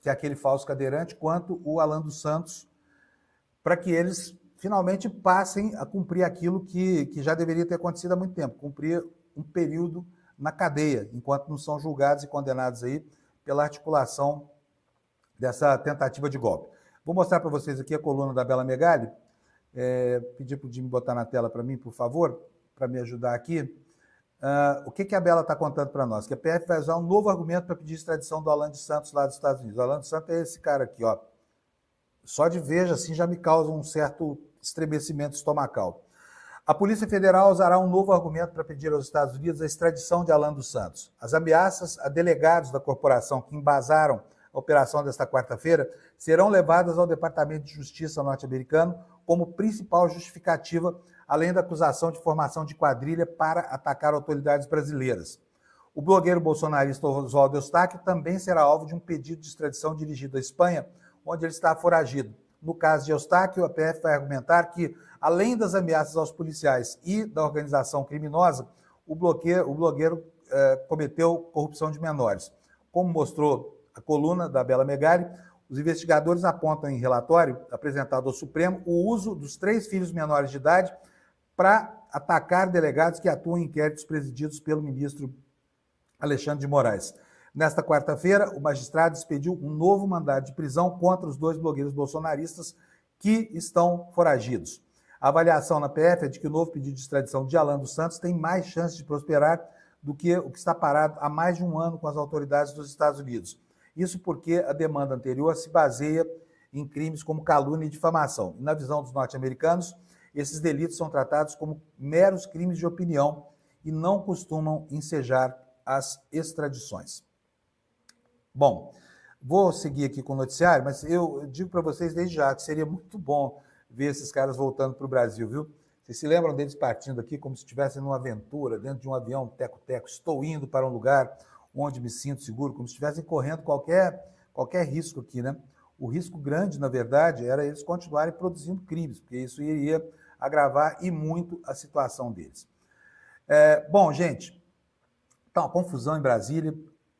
que é aquele falso cadeirante, quanto o Alan dos Santos, para que eles finalmente passem a cumprir aquilo que já deveria ter acontecido há muito tempo, cumprir um período na cadeia, enquanto não são julgados e condenados aí pela articulação dessa tentativa de golpe. Vou mostrar para vocês aqui a coluna da Bela Megali. Pedir para o Jimmy botar na tela para mim, por favor, para me ajudar aqui. O que a Bela está contando para nós? Que a PF vai usar um novo argumento para pedir extradição do Alan dos Santos lá dos Estados Unidos. O Alan dos Santos é esse cara aqui, ó. Só de veja assim já me causa um certo estremecimento estomacal. A Polícia Federal usará um novo argumento para pedir aos Estados Unidos a extradição de Alan dos Santos. As ameaças a delegados da corporação que embasaram a operação desta quarta-feira serão levadas ao Departamento de Justiça norte-americano como principal justificativa, além da acusação de formação de quadrilha para atacar autoridades brasileiras. O blogueiro bolsonarista Oswaldo Eustáquio também será alvo de um pedido de extradição dirigido à Espanha, onde ele está foragido. No caso de Eustáquio, a PF vai argumentar que, além das ameaças aos policiais e da organização criminosa, o blogueiro cometeu corrupção de menores. Como mostrou a coluna da Bela Megali, os investigadores apontam em relatório apresentado ao Supremo o uso dos 3 filhos menores de idade para atacar delegados que atuam em inquéritos presididos pelo ministro Alexandre de Moraes. Nesta quarta-feira, o magistrado expediu um novo mandado de prisão contra os 2 blogueiros bolsonaristas que estão foragidos. A avaliação na PF é de que o novo pedido de extradição de Alan dos Santos tem mais chances de prosperar do que o que está parado há mais de um ano com as autoridades dos Estados Unidos. Isso porque a demanda anterior se baseia em crimes como calúnia e difamação. E na visão dos norte-americanos, esses delitos são tratados como meros crimes de opinião e não costumam ensejar as extradições. Bom, vou seguir aqui com o noticiário, mas eu digo para vocês desde já que seria muito bom ver esses caras voltando para o Brasil, viu? Vocês se lembram deles partindo aqui como se estivessem numa aventura, dentro de um avião teco-teco, estou indo para um lugar onde me sinto seguro, como se estivessem correndo qualquer risco aqui, né? O risco grande, na verdade, era eles continuarem produzindo crimes, porque isso iria agravar e muito a situação deles. Bom, gente, tá uma confusão em Brasília.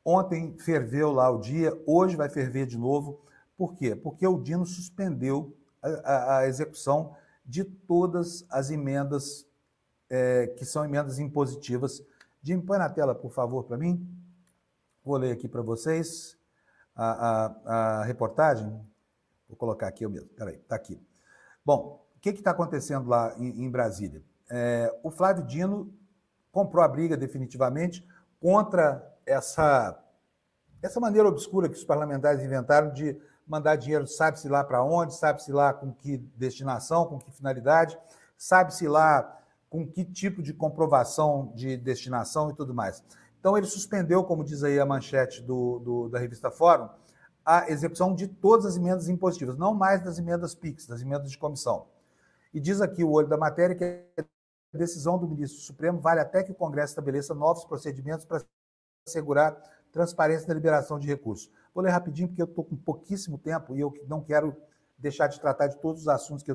Ontem ferveu lá o dia, hoje vai ferver de novo. Por quê? Porque o Dino suspendeu a execução de todas as emendas que são emendas impositivas. Dino, põe na tela, por favor, para mim. Vou ler aqui para vocês a reportagem. Vou colocar aqui eu mesmo. Peraí, está aqui. Bom, o que está acontecendo lá em Brasília? O Flávio Dino comprou a briga definitivamente contra essa maneira obscura que os parlamentares inventaram de mandar dinheiro, sabe-se lá para onde, sabe-se lá com que destinação, com que finalidade, sabe-se lá com que tipo de comprovação de destinação e tudo mais. Então, ele suspendeu, como diz aí a manchete da revista Fórum, a execução de todas as emendas impositivas, não mais das emendas PIX, das emendas de comissão. E diz aqui o olho da matéria que a decisão do ministro Supremo vale até que o Congresso estabeleça novos procedimentos para assegurar transparência da liberação de recursos. Vou ler rapidinho, porque eu estou com pouquíssimo tempo e eu não quero deixar de tratar de todos os assuntos que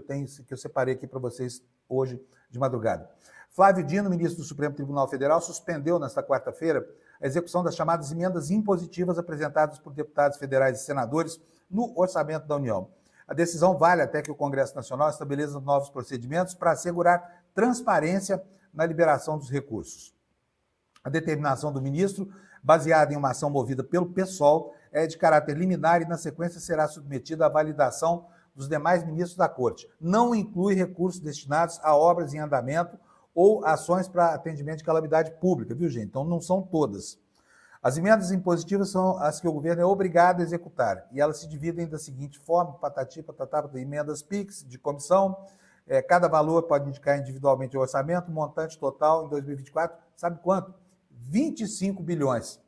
eu separei aqui para vocês hoje de madrugada. Flávio Dino, ministro do Supremo Tribunal Federal, suspendeu nesta quarta-feira a execução das chamadas emendas impositivas apresentadas por deputados federais e senadores no orçamento da União. A decisão vale até que o Congresso Nacional estabeleça novos procedimentos para assegurar transparência na liberação dos recursos. A determinação do ministro, baseada em uma ação movida pelo PSOL, é de caráter liminar e, na sequência, será submetida à validação dos demais ministros da Corte. Não inclui recursos destinados a obras em andamento ou ações para atendimento de calamidade pública, viu, gente? Então, não são todas. As emendas impositivas são as que o governo é obrigado a executar, e elas se dividem da seguinte forma: patati, patatá, de emendas PIX, de comissão, cada valor pode indicar individualmente o orçamento, montante total em 2024, sabe quanto? 25 bilhões.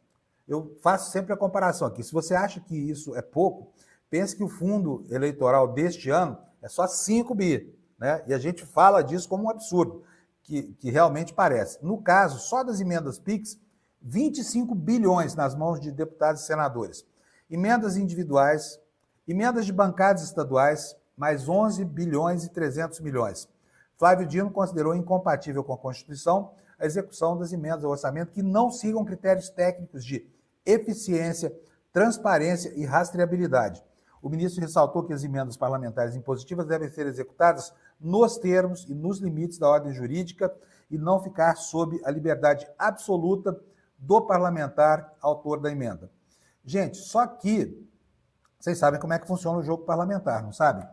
Eu faço sempre a comparação aqui. Se você acha que isso é pouco, pense que o fundo eleitoral deste ano é só 5 bi, né? E a gente fala disso como um absurdo, que realmente parece. No caso, só das emendas PIX, 25 bilhões nas mãos de deputados e senadores. Emendas individuais, emendas de bancadas estaduais, mais 11 bilhões e 300 milhões. Flávio Dino considerou incompatível com a Constituição a execução das emendas ao orçamento que não sigam critérios técnicos de eficiência, transparência e rastreabilidade. O ministro ressaltou que as emendas parlamentares impositivas devem ser executadas nos termos e nos limites da ordem jurídica e não ficar sob a liberdade absoluta do parlamentar autor da emenda. Gente, só que vocês sabem como é que funciona o jogo parlamentar, não sabem?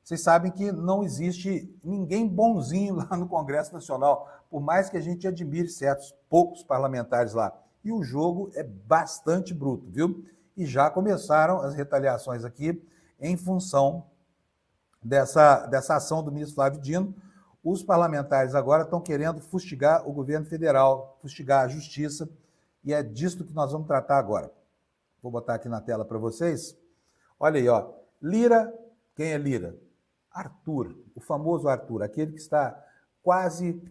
Vocês sabem que não existe ninguém bonzinho lá no Congresso Nacional, por mais que a gente admire certos poucos parlamentares lá. E o jogo é bastante bruto, viu? E já começaram as retaliações aqui em função dessa ação do ministro Flávio Dino. Os parlamentares agora estão querendo fustigar o governo federal, fustigar a justiça, e é disso que nós vamos tratar agora. Vou botar aqui na tela para vocês. Olha aí, ó. Lira, quem é Lira? Arthur, o famoso Arthur, aquele que está quase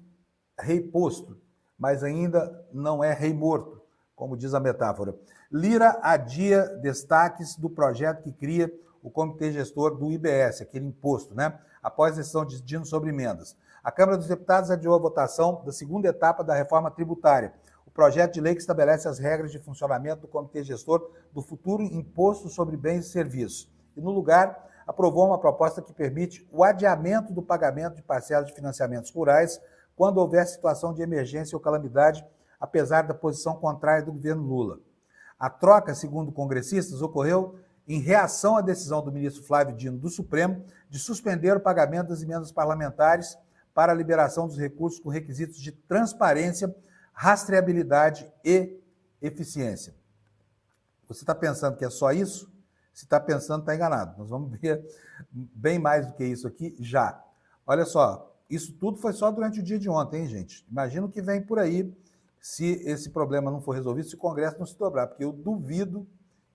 rei posto, mas ainda não é rei morto, como diz a metáfora. Lira adia destaques do projeto que cria o Comitê Gestor do IBS, aquele imposto, né? Após a decisão de Dino sobre emendas. A Câmara dos Deputados adiou a votação da segunda etapa da reforma tributária, o projeto de lei que estabelece as regras de funcionamento do Comitê Gestor do futuro Imposto sobre Bens e Serviços. E, no lugar, aprovou uma proposta que permite o adiamento do pagamento de parcelas de financiamentos rurais quando houver situação de emergência ou calamidade, apesar da posição contrária do governo Lula. A troca, segundo congressistas, ocorreu em reação à decisão do ministro Flávio Dino do Supremo de suspender o pagamento das emendas parlamentares para a liberação dos recursos com requisitos de transparência, rastreabilidade e eficiência. Você está pensando que é só isso? Se está pensando, está enganado. Nós vamos ver bem mais do que isso aqui já. Olha só, isso tudo foi só durante o dia de ontem, hein, gente? Imagina o que vem por aí se esse problema não for resolvido, se o Congresso não se dobrar, porque eu duvido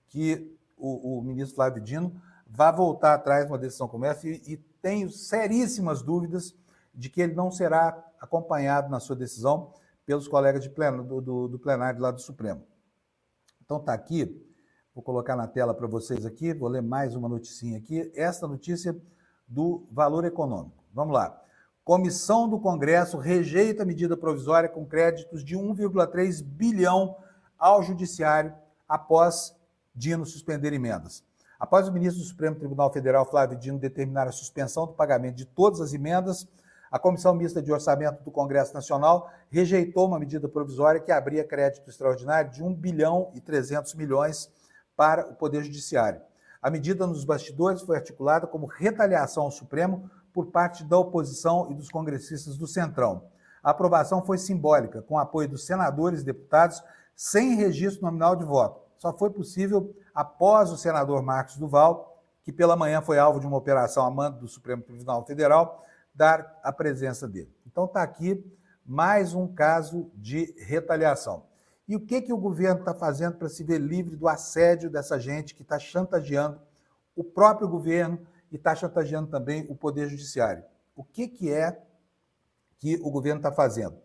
que o ministro Flávio Dino vá voltar atrás de uma decisão como essa e tenho seríssimas dúvidas de que ele não será acompanhado na sua decisão pelos colegas do plenário lá do Supremo. Então está aqui, vou colocar na tela para vocês aqui, vou ler mais uma noticinha aqui, esta notícia do Valor Econômico. Vamos lá. Comissão do Congresso rejeita a medida provisória com créditos de 1,3 bilhão ao Judiciário após Dino suspender emendas. Após o ministro do Supremo Tribunal Federal, Flávio Dino, determinar a suspensão do pagamento de todas as emendas, a Comissão Mista de Orçamento do Congresso Nacional rejeitou uma medida provisória que abria crédito extraordinário de 1 bilhão e 300 milhões para o Poder Judiciário. A medida nos bastidores foi articulada como retaliação ao Supremo por parte da oposição e dos congressistas do Centrão. A aprovação foi simbólica, com apoio dos senadores e deputados, sem registro nominal de voto. Só foi possível após o senador Marcos Duval, que pela manhã foi alvo de uma operação a mando do Supremo Tribunal Federal, dar a presença dele. Então está aqui mais um caso de retaliação. E o que o governo está fazendo para se ver livre do assédio dessa gente que está chantageando o próprio governo e está chantageando também o Poder Judiciário? O que é que o governo está fazendo?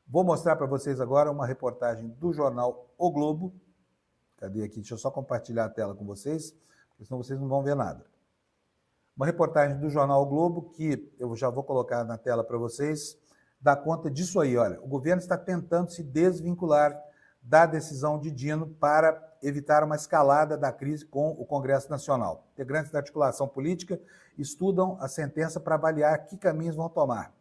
Vou mostrar para vocês agora uma reportagem do jornal O Globo. Cadê aqui? Deixa eu só compartilhar a tela com vocês, porque senão vocês não vão ver nada. Uma reportagem do jornal O Globo, que eu já vou colocar na tela para vocês, dá conta disso aí. Olha, o governo está tentando se desvincular da decisão de Dino para evitar uma escalada da crise com o Congresso Nacional. Integrantes da articulação política estudam a sentença para avaliar que caminhos vão tomar.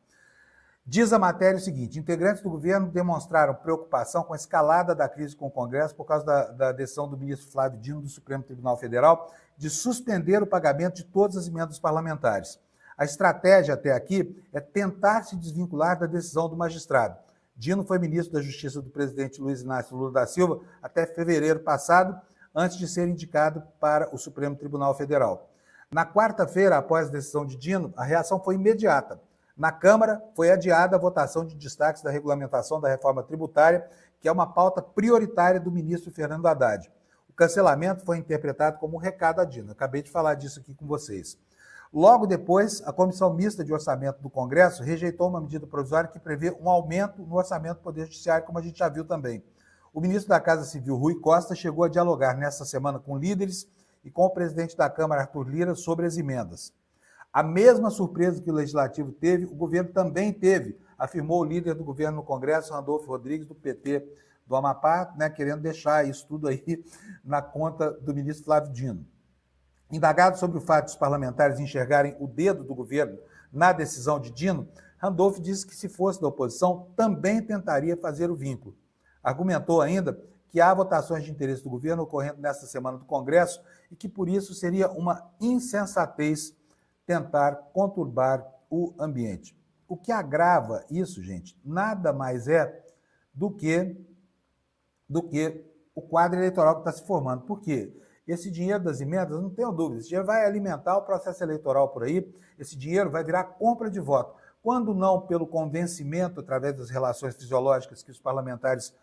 Diz a matéria o seguinte: integrantes do governo demonstraram preocupação com a escalada da crise com o Congresso por causa da decisão do ministro Flávio Dino do Supremo Tribunal Federal de suspender o pagamento de todas as emendas parlamentares. A estratégia até aqui é tentar se desvincular da decisão do magistrado. Dino foi ministro da Justiça do presidente Luiz Inácio Lula da Silva até fevereiro passado, antes de ser indicado para o Supremo Tribunal Federal. Na quarta-feira, após a decisão de Dino, a reação foi imediata. Na Câmara, foi adiada a votação de destaques da regulamentação da reforma tributária, que é uma pauta prioritária do ministro Fernando Haddad. O cancelamento foi interpretado como um recado a Dino. Acabei de falar disso aqui com vocês. Logo depois, a Comissão Mista de Orçamento do Congresso rejeitou uma medida provisória que prevê um aumento no orçamento do Poder Judiciário, como a gente já viu também. O ministro da Casa Civil, Rui Costa, chegou a dialogar nesta semana com líderes e com o presidente da Câmara, Arthur Lira, sobre as emendas. A mesma surpresa que o Legislativo teve, o governo também teve, afirmou o líder do governo no Congresso, Randolfo Rodrigues, do PT do Amapá, querendo deixar isso tudo aí na conta do ministro Flávio Dino. Indagado sobre o fato de os parlamentares enxergarem o dedo do governo na decisão de Dino, Randolph disse que, se fosse da oposição, também tentaria fazer o vínculo. Argumentou ainda que há votações de interesse do governo ocorrendo nesta semana do Congresso e que, por isso, seria uma insensatez tentar conturbar o ambiente. O que agrava isso, gente, nada mais é do que o quadro eleitoral que está se formando. Por quê? Esse dinheiro das emendas, não tenho dúvida, esse dinheiro vai alimentar o processo eleitoral por aí, esse dinheiro vai virar compra de voto. Quando não pelo convencimento, através das relações fisiológicas que os parlamentares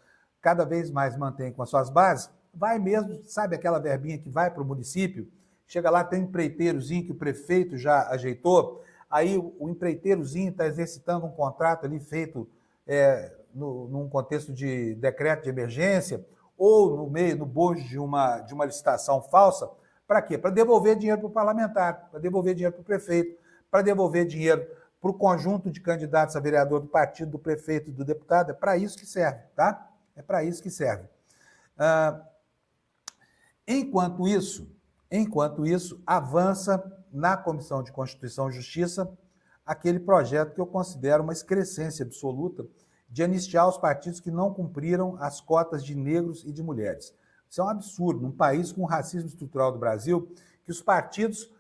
cada vez mais mantêm com as suas bases, vai mesmo, sabe aquela verbinha que vai para o município, chega lá, tem um empreiteirozinho que o prefeito já ajeitou, aí o empreiteirozinho está exercitando um contrato ali feito num contexto de decreto de emergência, ou no bojo de uma licitação falsa, para quê? Para devolver dinheiro para o parlamentar, para devolver dinheiro para o prefeito, para devolver dinheiro para o conjunto de candidatos a vereador do partido, do prefeito e do deputado. É para isso que serve, tá? É para isso que serve. Enquanto isso, avança na Comissão de Constituição e Justiça aquele projeto que eu considero uma excrescência absoluta de anistiar os partidos que não cumpriram as cotas de negros e de mulheres. Isso é um absurdo, num país com o racismo estrutural do Brasil, que os partidos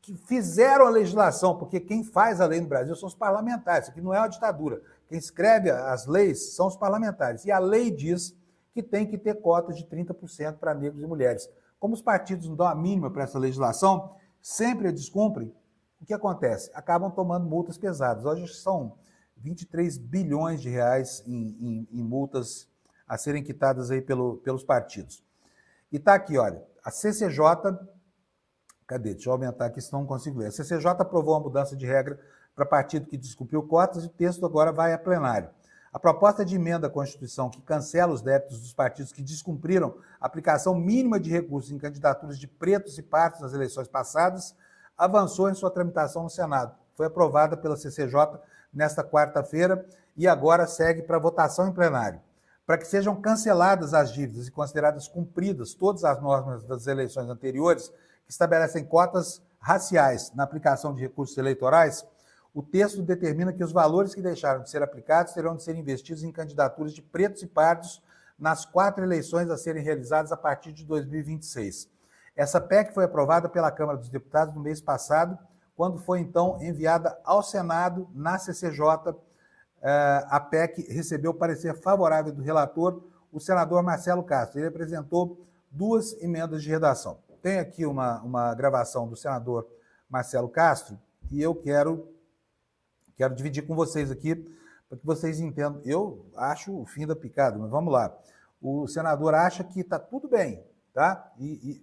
que fizeram a legislação, porque quem faz a lei no Brasil são os parlamentares, isso aqui não é uma ditadura, quem escreve as leis são os parlamentares, e a lei diz que tem que ter cotas de 30% para negros e mulheres. Como os partidos não dão a mínima para essa legislação, sempre a descumprem, o que acontece? Acabam tomando multas pesadas. Hoje são 23 bilhões de reais em multas a serem quitadas aí pelos partidos. E está aqui, olha, a CCJ, cadê? Deixa eu aumentar aqui, senão não consigo ler. A CCJ aprovou uma mudança de regra para partido que descumpriu cotas e o texto agora vai a plenário. A proposta de emenda à Constituição que cancela os débitos dos partidos que descumpriram a aplicação mínima de recursos em candidaturas de pretos e pardos nas eleições passadas avançou em sua tramitação no Senado. Foi aprovada pela CCJ nesta quarta-feira e agora segue para votação em plenário. Para que sejam canceladas as dívidas e consideradas cumpridas todas as normas das eleições anteriores que estabelecem cotas raciais na aplicação de recursos eleitorais, o texto determina que os valores que deixaram de ser aplicados terão de ser investidos em candidaturas de pretos e pardos nas 4 eleições a serem realizadas a partir de 2026. Essa PEC foi aprovada pela Câmara dos Deputados no mês passado, quando foi, então, enviada ao Senado, na CCJ. A PEC recebeu parecer favorável do relator, o senador Marcelo Castro. Ele apresentou 2 emendas de redação. Tem aqui uma gravação do senador Marcelo Castro e eu quero dividir com vocês aqui, para que vocês entendam. Eu acho o fim da picada, mas vamos lá. O senador acha que está tudo bem, tá? E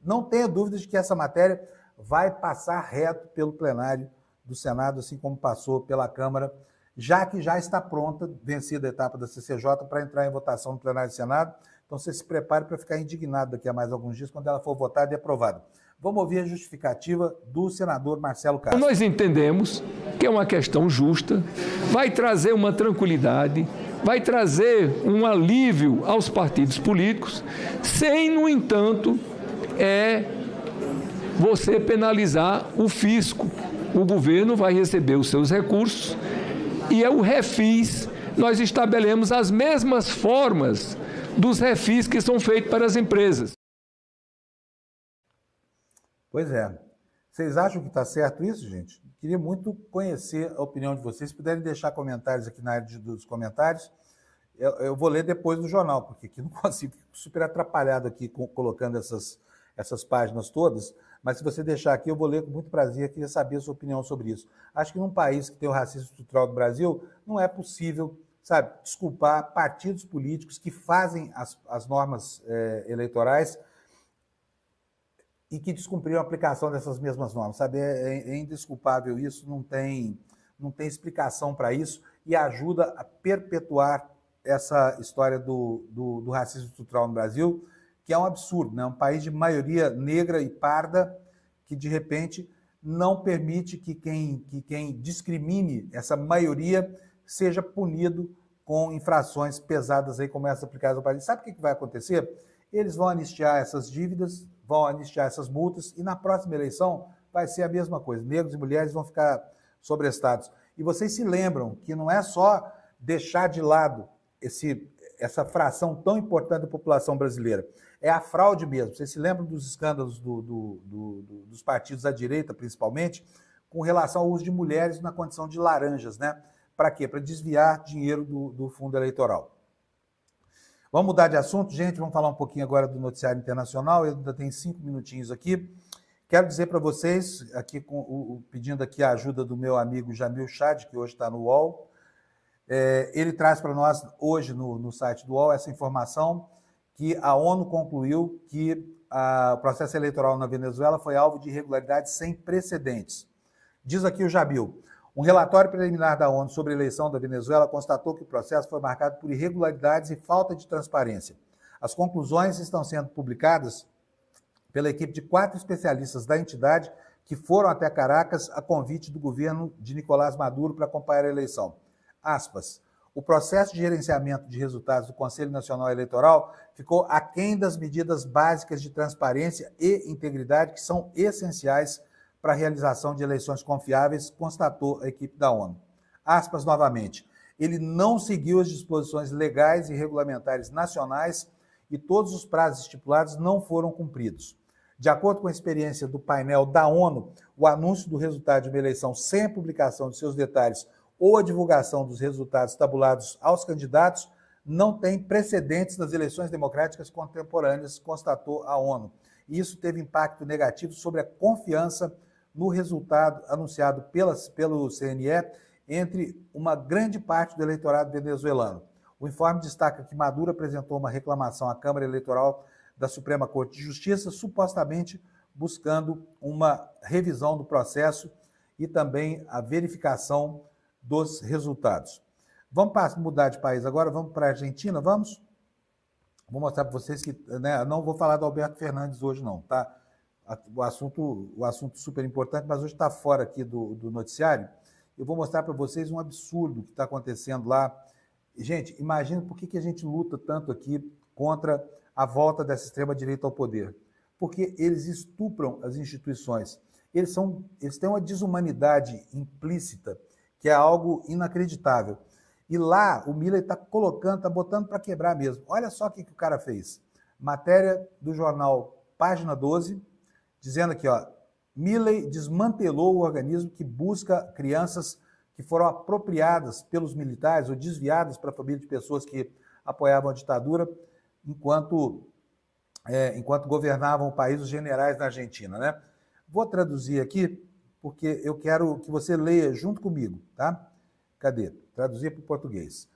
não tenha dúvidas de que essa matéria vai passar reto pelo plenário do Senado, assim como passou pela Câmara, já que já está pronta, vencida a etapa da CCJ, para entrar em votação no plenário do Senado. Então, você se prepare para ficar indignado daqui a mais alguns dias, quando ela for votada e aprovada. Vamos ouvir a justificativa do senador Marcelo Castro. Nós entendemos que é uma questão justa, vai trazer uma tranquilidade, vai trazer um alívio aos partidos políticos, sem, no entanto, você penalizar o fisco. O governo vai receber os seus recursos e o refis, nós estabelecemos as mesmas formas dos refis que são feitos para as empresas. Pois é. Vocês acham que está certo isso, gente? Queria muito conhecer a opinião de vocês. Se puderem deixar comentários aqui na área dos comentários, eu vou ler depois do jornal, porque aqui não consigo, fico super atrapalhado aqui colocando essas páginas todas, mas se você deixar aqui, eu vou ler com muito prazer, queria saber a sua opinião sobre isso. Acho que num país que tem o racismo estrutural do Brasil, não é possível, sabe, desculpar partidos políticos que fazem as normas eleitorais e que descumpriram a aplicação dessas mesmas normas, sabe? É indesculpável isso, não tem explicação para isso e ajuda a perpetuar essa história do racismo estrutural no Brasil, que é um absurdo, né? Um país de maioria negra e parda que, de repente, não permite que quem discrimine essa maioria seja punido com infrações pesadas aí como essa aplicadas ao país. Sabe o que vai acontecer? Eles vão anistiar essas dívidas, vão anistiar essas multas, e na próxima eleição vai ser a mesma coisa. Negros e mulheres vão ficar sobrestados. E vocês se lembram que não é só deixar de lado essa fração tão importante da população brasileira, é a fraude mesmo. Vocês se lembram dos escândalos dos partidos à direita, principalmente, com relação ao uso de mulheres na condição de laranjas, né? Para quê? Para desviar dinheiro do fundo eleitoral. Vamos mudar de assunto, gente, vamos falar um pouquinho agora do noticiário internacional. Eu ainda tenho 5 minutinhos aqui. Quero dizer para vocês, aqui pedindo aqui a ajuda do meu amigo Jamil Chad, que hoje está no UOL. Ele traz para nós, hoje, no site do UOL, essa informação que a ONU concluiu que o processo eleitoral na Venezuela foi alvo de irregularidades sem precedentes. Diz aqui o Jamil: um relatório preliminar da ONU sobre a eleição da Venezuela constatou que o processo foi marcado por irregularidades e falta de transparência. As conclusões estão sendo publicadas pela equipe de 4 especialistas da entidade que foram até Caracas a convite do governo de Nicolás Maduro para acompanhar a eleição. Aspas. O processo de gerenciamento de resultados do Conselho Nacional Eleitoral ficou aquém das medidas básicas de transparência e integridade que são essenciais para a realização de eleições confiáveis, constatou a equipe da ONU. Aspas novamente. Ele não seguiu as disposições legais e regulamentares nacionais e todos os prazos estipulados não foram cumpridos. De acordo com a experiência do painel da ONU, o anúncio do resultado de uma eleição sem a publicação de seus detalhes ou a divulgação dos resultados tabulados aos candidatos não tem precedentes nas eleições democráticas contemporâneas, constatou a ONU. E isso teve impacto negativo sobre a confiança no resultado anunciado pelo CNE entre uma grande parte do eleitorado venezuelano. O informe destaca que Maduro apresentou uma reclamação à Câmara Eleitoral da Suprema Corte de Justiça, supostamente buscando uma revisão do processo e também a verificação dos resultados. Vamos mudar de país agora, vamos para a Argentina, vamos? Vou mostrar para vocês que, né, não vou falar do Alberto Fernandes hoje não, tá? O assunto super importante, mas hoje está fora aqui do noticiário. Eu vou mostrar para vocês um absurdo que está acontecendo lá. Gente, imagina por que a gente luta tanto aqui contra a volta dessa extrema-direita ao poder. Porque eles estupram as instituições. Eles têm uma desumanidade implícita, que é algo inacreditável. E lá, o Milei está botando para quebrar mesmo. Olha só o que o cara fez. Matéria do jornal Página 12, dizendo aqui, ó, Milei desmantelou o organismo que busca crianças que foram apropriadas pelos militares ou desviadas para a família de pessoas que apoiavam a ditadura enquanto governavam o país os generais na Argentina, né? Vou traduzir aqui, porque eu quero que você leia junto comigo, tá? Cadê? Traduzir para o português.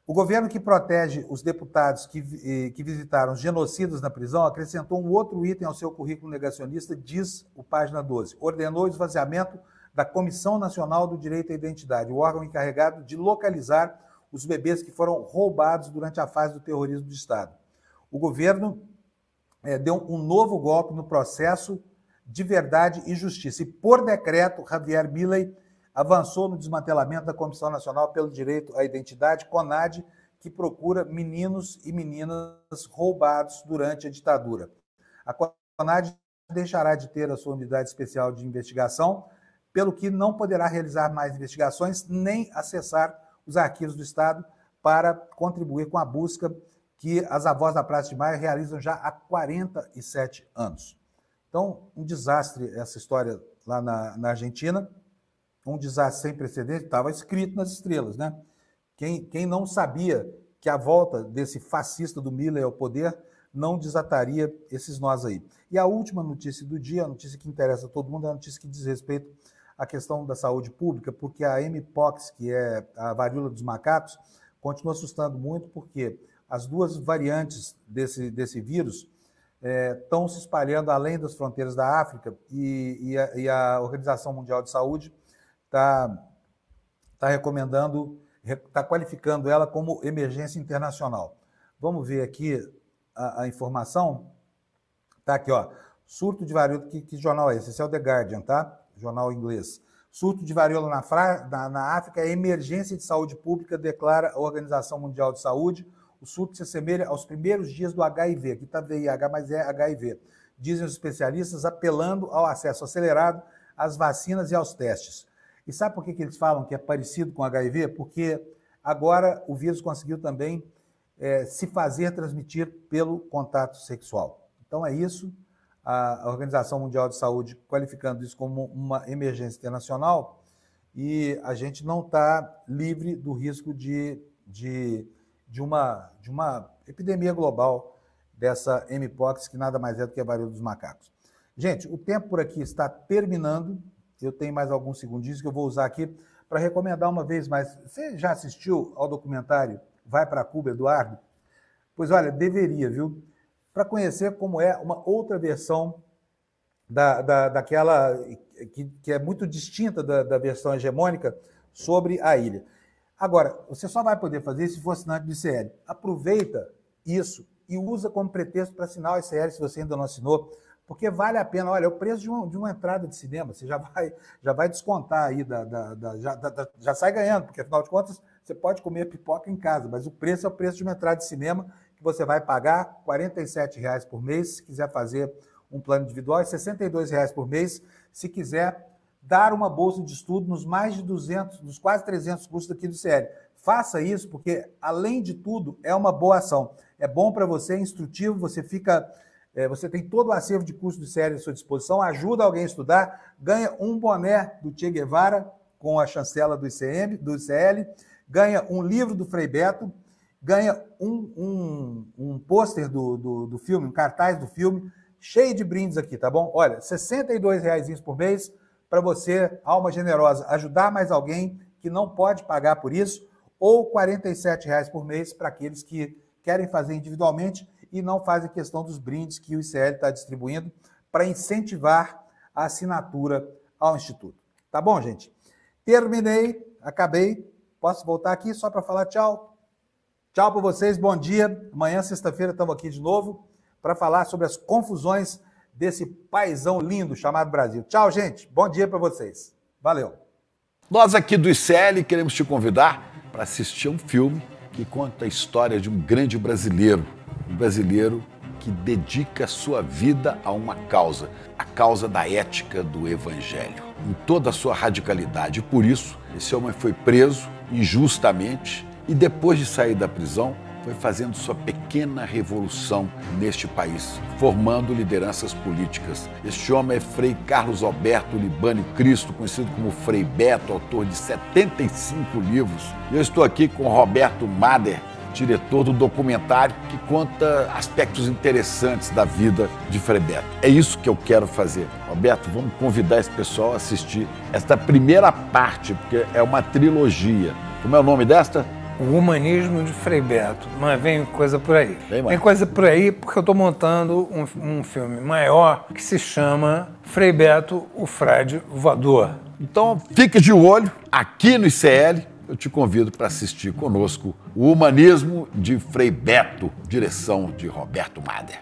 O governo que protege os deputados que visitaram genocidas na prisão acrescentou um outro item ao seu currículo negacionista, diz o Página 12. Ordenou o esvaziamento da Comissão Nacional do Direito à Identidade, o órgão encarregado de localizar os bebês que foram roubados durante a fase do terrorismo do Estado. O governo deu um novo golpe no processo de verdade e justiça. E, por decreto, Javier Milei avançou no desmantelamento da Comissão Nacional pelo Direito à Identidade, CONAD, que procura meninos e meninas roubados durante a ditadura. A CONAD deixará de ter a sua unidade especial de investigação, pelo que não poderá realizar mais investigações nem acessar os arquivos do Estado para contribuir com a busca que as avós da Praça de Maio realizam já há 47 anos. Então, um desastre essa história lá na Argentina, um desastre sem precedentes, estava escrito nas estrelas, né? Quem não sabia que a volta desse fascista do Milei ao poder não desataria esses nós aí. E a última notícia do dia, a notícia que interessa a todo mundo, é a notícia que diz respeito à questão da saúde pública, porque a Mpox, que é a varíola dos macacos, continua assustando muito, porque as duas variantes desse vírus estão se espalhando além das fronteiras da África e a Organização Mundial de Saúde está qualificando ela como emergência internacional. Vamos ver aqui a informação. Está aqui, ó. Surto de varíola, que jornal é esse? Esse é o The Guardian, tá? Jornal inglês. Surto de varíola na África, emergência de saúde pública, declara a Organização Mundial de Saúde. o surto se assemelha aos primeiros dias do HIV. Aqui está VIH, mas é HIV. Dizem os especialistas, apelando ao acesso acelerado às vacinas e aos testes. E sabe por que eles falam que é parecido com HIV? Porque agora o vírus conseguiu também se fazer transmitir pelo contato sexual. Então é isso, a Organização Mundial de Saúde qualificando isso como uma emergência internacional, e a gente não está livre do risco de uma epidemia global dessa mpox, que nada mais é do que a varíola dos macacos. Gente, o tempo por aqui está terminando. Eu tenho mais alguns segundinhos que eu vou usar aqui para recomendar uma vez mais. Você já assistiu ao documentário Vai para Cuba, Eduardo? Pois olha, deveria, viu? Para conhecer como é uma outra versão daquela que é muito distinta da versão hegemônica sobre a ilha. Agora, você só vai poder fazer isso se for assinante do ICL. Aproveita isso e usa como pretexto para assinar o ICL se você ainda não assinou, porque vale a pena. Olha, é o preço de uma entrada de cinema, você já vai descontar aí, já sai ganhando, porque afinal de contas você pode comer pipoca em casa, mas o preço é o preço de uma entrada de cinema que você vai pagar R$ 47,00 por mês, se quiser fazer um plano individual, e R$ 62,00 por mês, se quiser dar uma bolsa de estudo nos mais de 200, nos quase 300 cursos aqui do ICL. Faça isso, porque, além de tudo, é uma boa ação. É bom para você, é instrutivo, você tem todo o acervo de curso do ICL à sua disposição, ajuda alguém a estudar, ganha um boné do Che Guevara com a chancela do ICL, ganha um livro do Frei Beto, ganha um pôster do filme, um cartaz do filme, cheio de brindes aqui, tá bom? Olha, R$ 62,00 por mês para você, alma generosa, ajudar mais alguém que não pode pagar por isso, ou R$ 47,00 por mês para aqueles que querem fazer individualmente e não fazem questão dos brindes que o ICL está distribuindo para incentivar a assinatura ao Instituto. Tá bom, gente? Terminei, acabei. Posso voltar aqui só para falar tchau? Tchau para vocês, bom dia. Amanhã, sexta-feira, estamos aqui de novo para falar sobre as confusões desse paizão lindo chamado Brasil. Tchau, gente. Bom dia para vocês. Valeu. Nós aqui do ICL queremos te convidar para assistir a um filme que conta a história de um grande brasileiro. Um brasileiro que dedica a sua vida a uma causa, a causa da ética do Evangelho, em toda a sua radicalidade. E por isso, esse homem foi preso injustamente e depois de sair da prisão, foi fazendo sua pequena revolução neste país, formando lideranças políticas. Este homem é Frei Carlos Alberto Libânio Cristo, conhecido como Frei Beto, autor de 75 livros. Eu estou aqui com Roberto Mader, diretor do documentário que conta aspectos interessantes da vida de Frei Beto. É isso que eu quero fazer. Roberto, vamos convidar esse pessoal a assistir esta primeira parte, porque é uma trilogia. Como é o nome desta? O Humanismo de Frei Beto. Mas vem coisa por aí. Vem coisa por aí porque eu estou montando um filme maior que se chama Frei Beto, o Frade Voador. Então, fique de olho aqui no ICL. Eu te convido para assistir conosco o Humanismo de Frei Beto, direção de Roberto Mader.